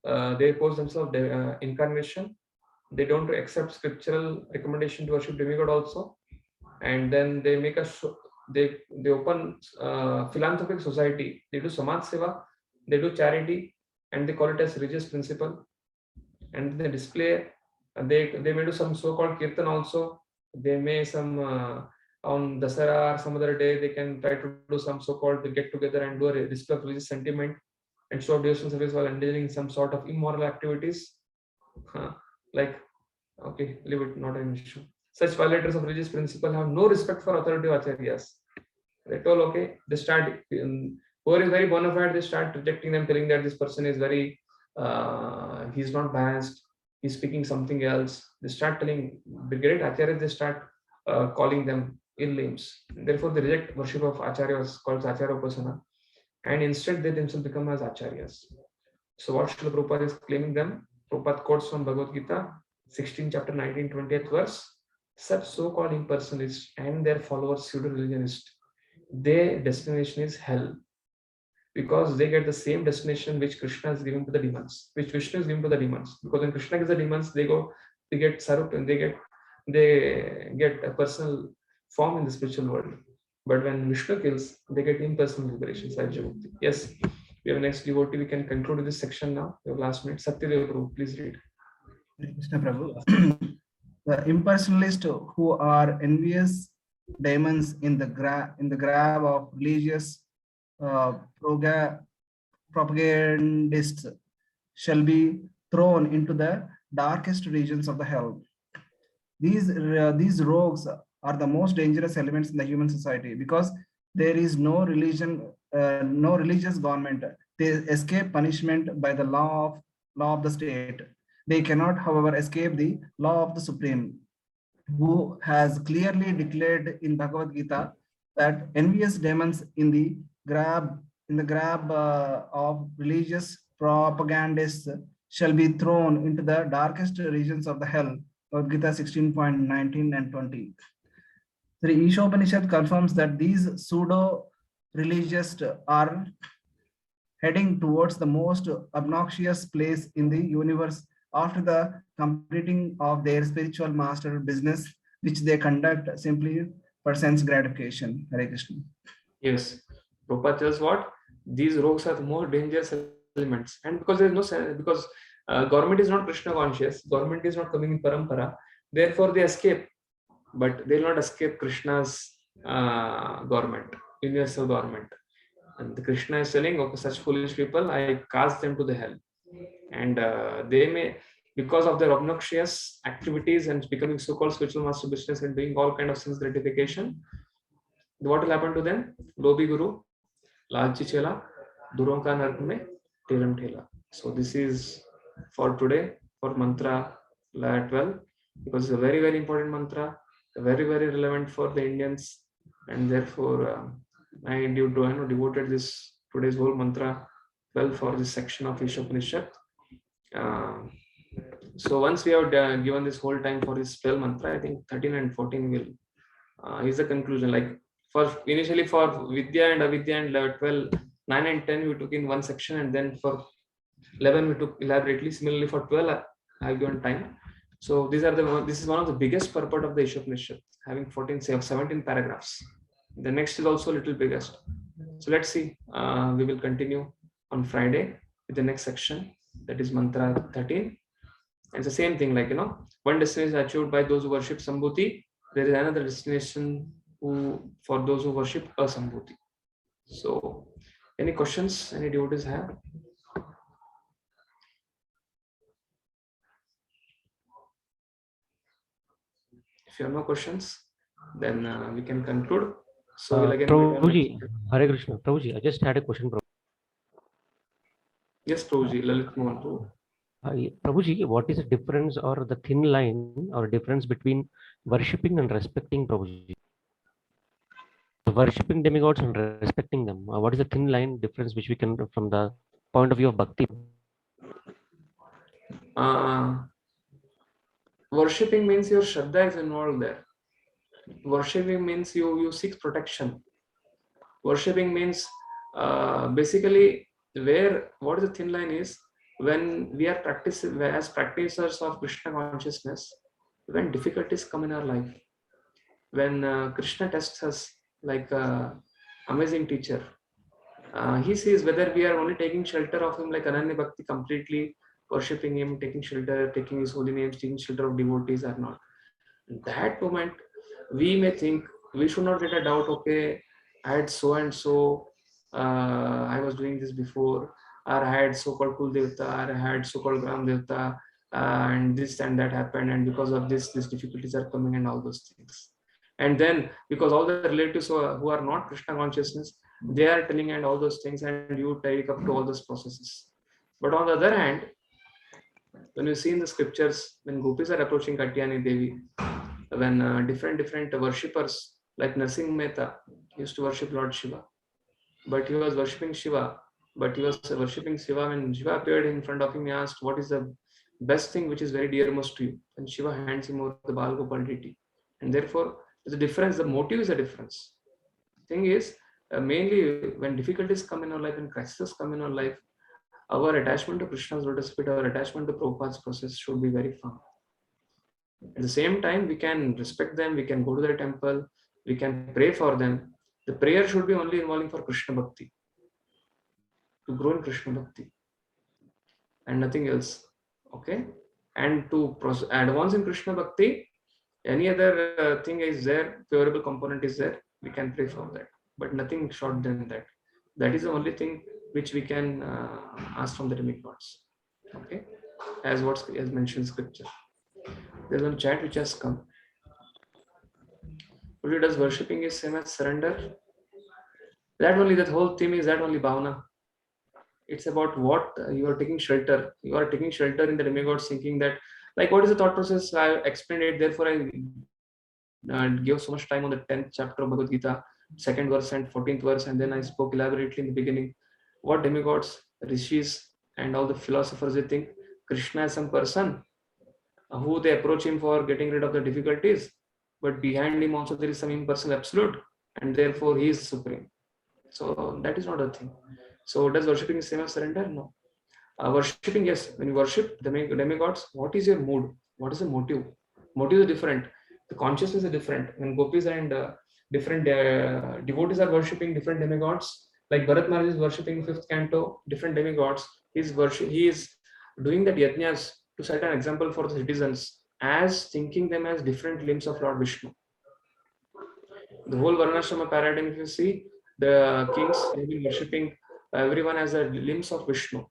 A: They oppose themselves incarnation. They don't accept scriptural recommendation to worship demigod also. And then they make they open philanthropic society. They do samaj seva. They do charity and they call it as religious principle. And they display, they may do some so-called kirtan also. They may some on Dasara or some other day, they can try to do some so-called get together and do a display of religious sentiment and show devotional service while engaging in some sort of immoral activities. Like, okay, leave it, not an issue. Such violators of religious principle have no respect for authoritative acharyas. They told, okay, they start, whoever is very bona fide, they start rejecting them, telling that this person is very, he's not biased, he's speaking something else. They start telling the great acharyas, they start calling them ill names. Therefore, they reject worship of acharyas called acharya upasana, and instead they themselves become as acharyas. So what Srila Prabhupada is claiming them, Prabhupada quotes from Bhagavad Gita, 16 chapter 19, 20th verse, such so-called impersonalists and their followers pseudo-religionists, their destination is hell, because they get the same destination which Krishna is giving to the demons, which Vishnu is giving to the demons. Because when Krishna gives the demons, they get sarup, and they get a personal form in the spiritual world. But when Vishnu kills, they get impersonal liberation. Yes, we have next devotee. We can conclude this section now. We have last minute. Satyadev Prabhu, please read.
S: Krishna Prabhu. The impersonalists who are envious demons in the grab of religious propagandists shall be thrown into the darkest regions of the hell. These rogues are the most dangerous elements in the human society, because there is no religion, no religious government. They escape punishment by the law of the state. They cannot, however, escape the law of the Supreme, who has clearly declared in Bhagavad Gita that envious demons in the grab of religious propagandists shall be thrown into the darkest regions of the hell. Bhagavad Gita 16.19 and 20. The Ishopanishad confirms that these pseudo-religious are heading towards the most obnoxious place in the universe after the completing of their spiritual master business, which they conduct simply for sense gratification. Hare Krishna.
A: Yes, Prabhupada tells what? These rogues are the more dangerous elements. And because there is no sense, because government is not Krishna conscious, government is not coming in parampara, therefore they escape. But they will not escape Krishna's government, universal government. And the Krishna is telling, okay, such foolish people, I cast them to the hell. And they may, because of their obnoxious activities and becoming so-called spiritual master business and doing all kind of sense gratification, what will happen to them? Lobi Guru, Lalchi Chela, Duron ka nark mein Telam Thela. So this is for today, for mantra 12, because it's a very, very important mantra, very, very relevant for the Indians, and therefore I devoted this today's whole mantra 12 for this section of Ishopanishad. So once we have given this whole time for this 12 mantra, I think 13 and 14 will is the conclusion. Like initially for Vidya and Avidya and 12, 9 and 10 we took in one section, and then for 11 we took elaborately. Similarly for 12 I have given time. So this is one of the biggest purport of the Ishopanishad, having 17 paragraphs. The next is also a little biggest. So let's see. We will continue on Friday with the next section, that is mantra 13. And it's the same thing, like, one destination is achieved by those who worship Sambhuti. There is another destination for those who worship Asambhuti. So any questions any devotees have? If you have no questions, then we can conclude. So we'll again.
F: Prabhuji, Hare Krishna. Prabhuji, I just had a question.
A: Yes, Prabhuji, Lalit Mohan Prabhu.
F: Prabhuji, what is the difference or the thin line or difference between worshipping and respecting, Prabhuji? Worshipping demigods and respecting them. What is the thin line difference which we can, from the point of view of bhakti?
A: Worshipping means your Shraddha is involved there. Worshipping means you seek protection. Worshipping means basically what is the thin line is, when we are practicing as practitioners of Krishna consciousness, when difficulties come in our life, when Krishna tests us like amazing teacher, He sees whether we are only taking shelter of him like Ananya Bhakti, completely worshipping him, taking shelter, taking his holy names, taking shelter of devotees or not. In that moment, we may think, we should not get a doubt, okay, I had so and so, I was doing this before, or I had so-called Kul Devta, or I had so-called Gram Devta, and this and that happened, and because of this, these difficulties are coming and all those things. And then, because all the relatives who are not Krishna consciousness, they are telling and all those things, and you take up to all those processes. But on the other hand, when you see in the scriptures, when gopis are approaching Katyani Devi, when different worshippers like Narsingh Mehta used to worship Lord Shiva, but he was worshipping Shiva, but he was worshipping Shiva. When Shiva appeared in front of him, he asked, what is the best thing which is very dearmost to you? And Shiva hands him over the Bal Gopal deity. And therefore, there's a difference, the motive is a difference. Thing is, mainly when difficulties come in our life and crises come in our life, our attachment to Krishna's lotus feet, our attachment to Prabhupada's process should be very firm. At the same time, we can respect them, we can go to their temple, we can pray for them. The prayer should be only involving for Krishna Bhakti, to grow in Krishna Bhakti, and nothing else. Okay? And to advance in Krishna Bhakti, any other thing is there, favorable component is there, we can pray for that. But nothing short than that. That is the only thing which we can ask from the demigods. Okay? As mentioned in scripture. There's one chat which has come. Does worshipping is same as surrender? That whole theme is that only bhavana. It's about what you are taking shelter. You are taking shelter in the demigods, thinking that, like, what is the thought process? I explained it, therefore I gave so much time on the 10th chapter of Bhagavad Gita, 2nd verse and 14th verse, and then I spoke elaborately in the beginning. What demigods, rishis, and all the philosophers, they think Krishna is some person who they approach him for getting rid of the difficulties, but behind him also there is some impersonal absolute, and therefore he is supreme. So that is not a thing. So does worshipping the same as surrender? No. Worshipping, yes. When you worship demigods, what is your mood? What is the motive? Motive is different. The consciousness is different. When gopis and different devotees are worshipping different demigods, like Bharat Maharaj is worshipping 5th canto, different demigods. He is doing that yajnas to set an example for the citizens, as thinking them as different limbs of Lord Vishnu. The whole Varnashrama paradigm, if you see, the kings have been worshipping everyone as a limbs of Vishnu,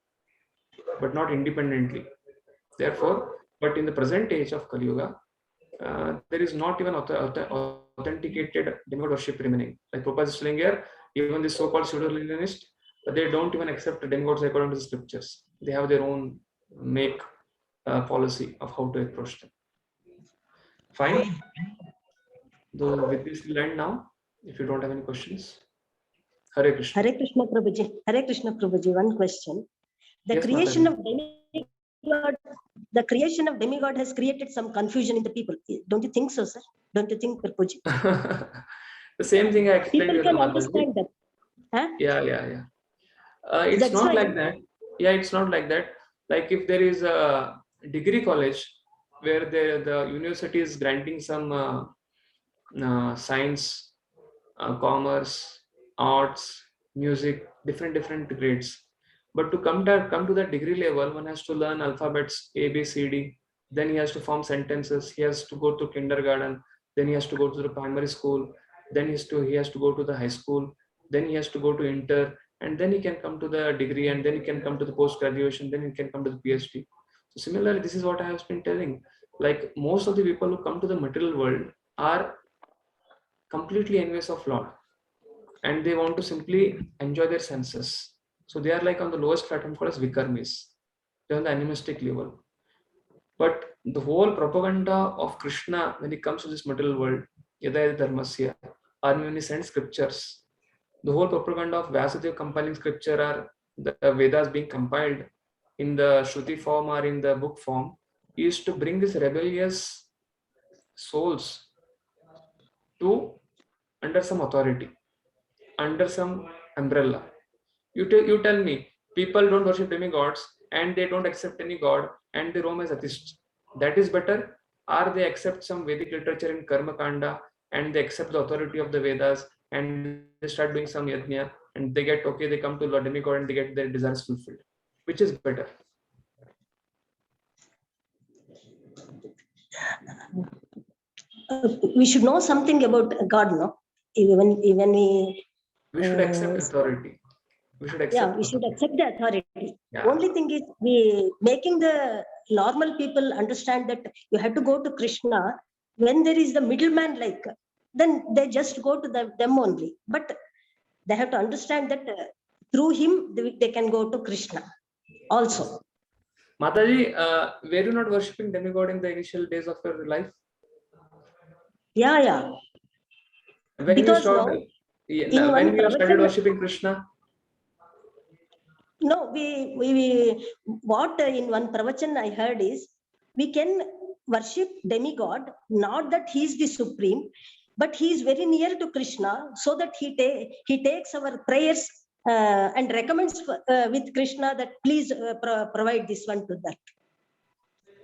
A: but not independently. Therefore, but in the present age of Kali Yuga, there is not even authenticated demigod worship remaining. Like Prabhupada is telling here, even the so-called pseudo-religionists, they don't even accept demigods according to the scriptures. They have their own policy of how to approach them. Fine. So with this, we'll end now. If you don't have any questions. Hare Krishna.
T: Hare Krishna Prabhuji. Hare Krishna Prabhuji. One question. The
A: Yes,
T: creation
A: Mataji.
T: of demigod has created some confusion in the people. Don't you think so, sir? Don't you think, Prabhuji?
A: The same thing I explained
T: People
A: to
T: can
A: Mataji.
T: understand that. Huh?
A: Yeah. It's
T: That's
A: not
T: why-
A: like that. Yeah, it's not like that. Like if there is a degree college where the university is granting some science, commerce, arts, music, different grades. But to come to that degree level, one has to learn alphabets A, B, C, D. Then he has to form sentences. He has to go to kindergarten. Then he has to go to the primary school. Then he has to go to the high school. Then he has to go to inter, and then he can come to the degree, and then he can come to the post graduation. Then he can come to the PhD. So similarly, this is what I have been telling. Like most of the people who come to the material world are completely envious of Lord, and they want to simply enjoy their senses. So they are like on the lowest platform called as Vikarmis. They're on the animistic level. But the whole propaganda of Krishna when it comes to this material world, Yada Dharmasya, or when he sends scriptures, the whole propaganda of Vyasadeva compiling scripture or the Vedas being compiled in the Shruti form or in the book form is to bring these rebellious souls to under some authority, under some umbrella. You tell me, people don't worship demigods and they don't accept any god and they roam as atheists. That is better? Or they accept some Vedic literature in Karma Kanda and they accept the authority of the Vedas and they start doing some yajna and they get okay, they come to Lord demigod and they get their desires fulfilled. Which is better?
T: We should know something about God, no? Even we
A: should accept authority. We should accept.
T: We should accept the authority.
A: Yeah.
T: Only thing is we making the normal people understand that you have to go to Krishna when there is the middleman, like then they just go to them only. But they have to understand that through him they can go to Krishna also.
A: Mataji, were you not worshipping demigod in the initial days of your life?
T: Yeah.
A: When
T: Because
A: when you started worshipping Krishna?
T: No, we what in one pravachan I heard is we can worship demigod, not that he is the supreme, but he is very near to Krishna, so that he takes our prayers and recommends with Krishna that please provide this one to that.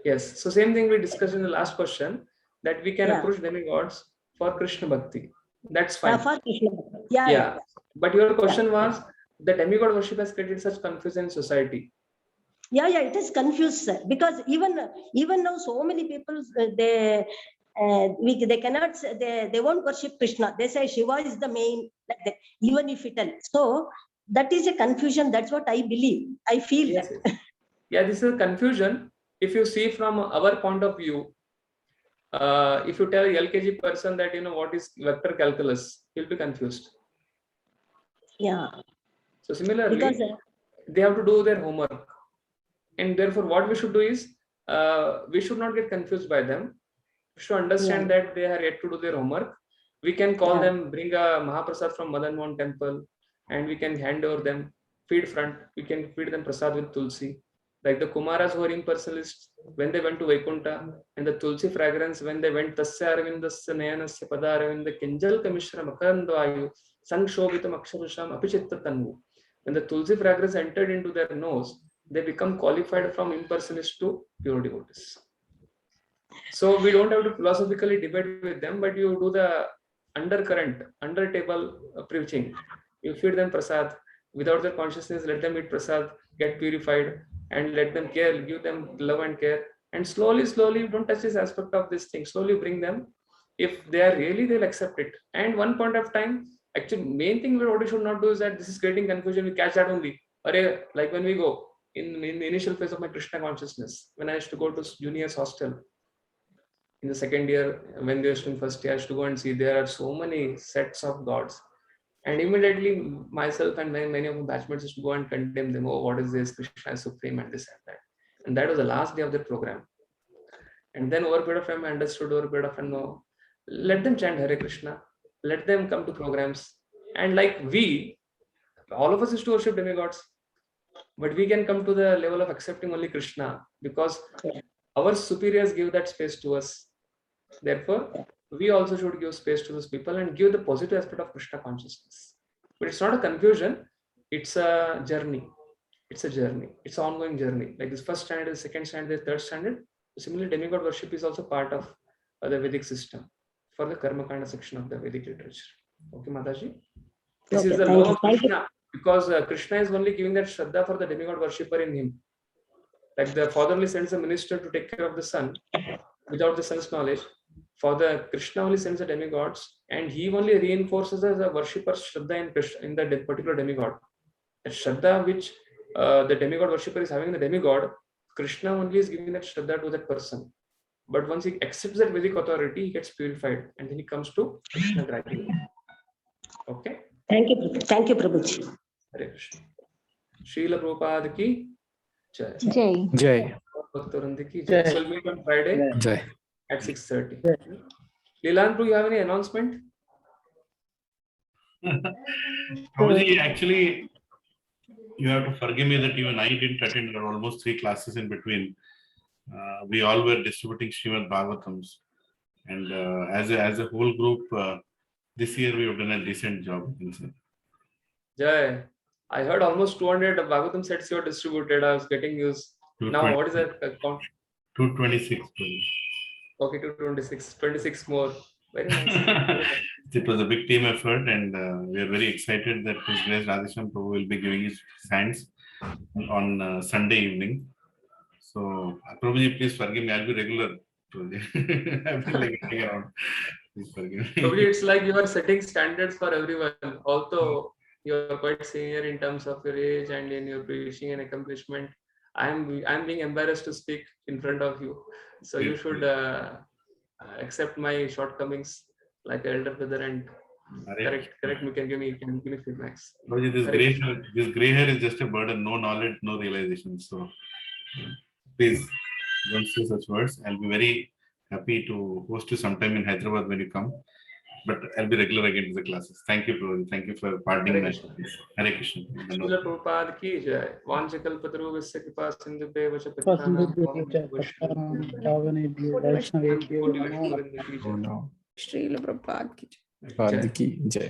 A: Yes, so same thing we discussed in the last question, that we can approach demigods for Krishna Bhakti. That's fine.
T: For Krishna Bhakti. Yeah.
A: But your question was, the demigod worship has created such confusion in society.
T: Yeah, it is confused, sir. Because even now, so many people they cannot they won't worship Krishna. They say Shiva is the main. Like that, even if it so that is a confusion. That's what I believe. I feel.
A: Yes. Yeah, this is a confusion. If you see from our point of view, if you tell a LKG person that what is vector calculus, he'll be confused.
T: Yeah.
A: So similarly, they have to do their homework, and therefore what we should do is we should not get confused by them. We should understand that they are yet to do their homework. We can call them, bring a Mahaprasad from Madan Mohan temple, and we can hand over them feed front. We can feed them prasad with tulsi. Like the Kumaras who are impersonalists, when they went to Vaikunta, and the tulsi fragrance, when they went Tasya Arvindasya Nayanasya Pada Aravinda Kinjal Kamishra Makarandayu Sangshobitam Aksharusham Apichitta Tanvu. When the tulsi fragrance entered into their nose, they become qualified from impersonalists to pure devotees. So we don't have to philosophically debate with them, but you do the undercurrent, under table preaching. You feed them prasad without their consciousness, let them eat prasad, get purified, and let them care, give them love and care. And slowly, you don't touch this aspect of this thing. Slowly bring them. If they are really, they'll accept it. And one point of time, actually, main thing what we should not do is that this is creating confusion. We catch that only. Like when we go in the initial phase of my Krishna consciousness, when I used to go to juniors hostel in the second year, when they were in first year, I used to go and see there are so many sets of gods. And immediately myself and many of my batchmates used to go and condemn them. Oh, what is this? Krishna is supreme and this and that. And that was the last day of the program. And then over a period of time, I understood over a period of time, no, let them chant Hare Krishna. Let them come to programs. And like all of us used to worship demigods. But we can come to the level of accepting only Krishna because our superiors give that space to us. Therefore, we also should give space to those people and give the positive aspect of Krishna consciousness. But it's not a confusion, it's a journey. It's a journey. It's an ongoing journey. Like this first standard, the second standard, the third standard. Similarly, demigod worship is also part of the Vedic system for the Karma Kanda section of the Vedic literature. Okay, Mataji? This is the law of Krishna because Krishna is only giving that Shraddha for the demigod worshipper in him. Like the father only sends a minister to take care of the son without the son's knowledge. Father Krishna only sends the demigods and he only reinforces as a worshipper's Shraddha in the particular demigod. The Shraddha which the demigod worshipper is having in the demigod, Krishna only is giving that Shraddha to that person. But once he accepts that Vedic authority, he gets purified and then he comes to Krishna gradually. Okay?
T: Thank you, Prabhuji.
A: Hare Krishna. Srila Prabhupada ki Jai.
U: Jai.
A: Jai. Bhaktivinoda ki Jai. So we'll meet on Friday
U: Jai.
A: at 6:30. Leland, do you have any announcement?
B: Prabhuji, actually, you have to forgive me that even I didn't attend. There were almost 3 classes in between. We all were distributing Srimad Bhagavatams. And as a whole group, this year we have done a decent job.
A: Jai. I heard almost 200 Bhagavatam sets you are distributed. I was getting used. Now, what is that count?
B: 226.
A: Okay, 226. 26 more. Very nice.
B: It was a big team effort, and we are very excited that His Grace Radhesham Prabhu will be giving his hands on Sunday evening. So, Prabhuji, please forgive me. I'll be regular. Prabhuji. I've been like getting around. Please forgive me.
A: Probably it's like you are setting standards for everyone. Although you are quite senior in terms of your age and in your preaching and accomplishment, I'm being embarrassed to speak in front of you. So you should accept my shortcomings like elder brother and correct me. Can give me feedbacks.
B: Prabhuji, this gray hair is just a burden. No knowledge, no realization. So please don't say such words. I'll be very happy to host you sometime in Hyderabad when you come. But I'll be regular again to the classes. Thank you, Prabhuji. Thank you for pardoning my sins. Hare Krishna.
A: Srila Prabhupada ki jai. Vanchakalpataruvyasya kripa sindhubhyo vacha pattanam
U: Srila Prabhupada ki jai.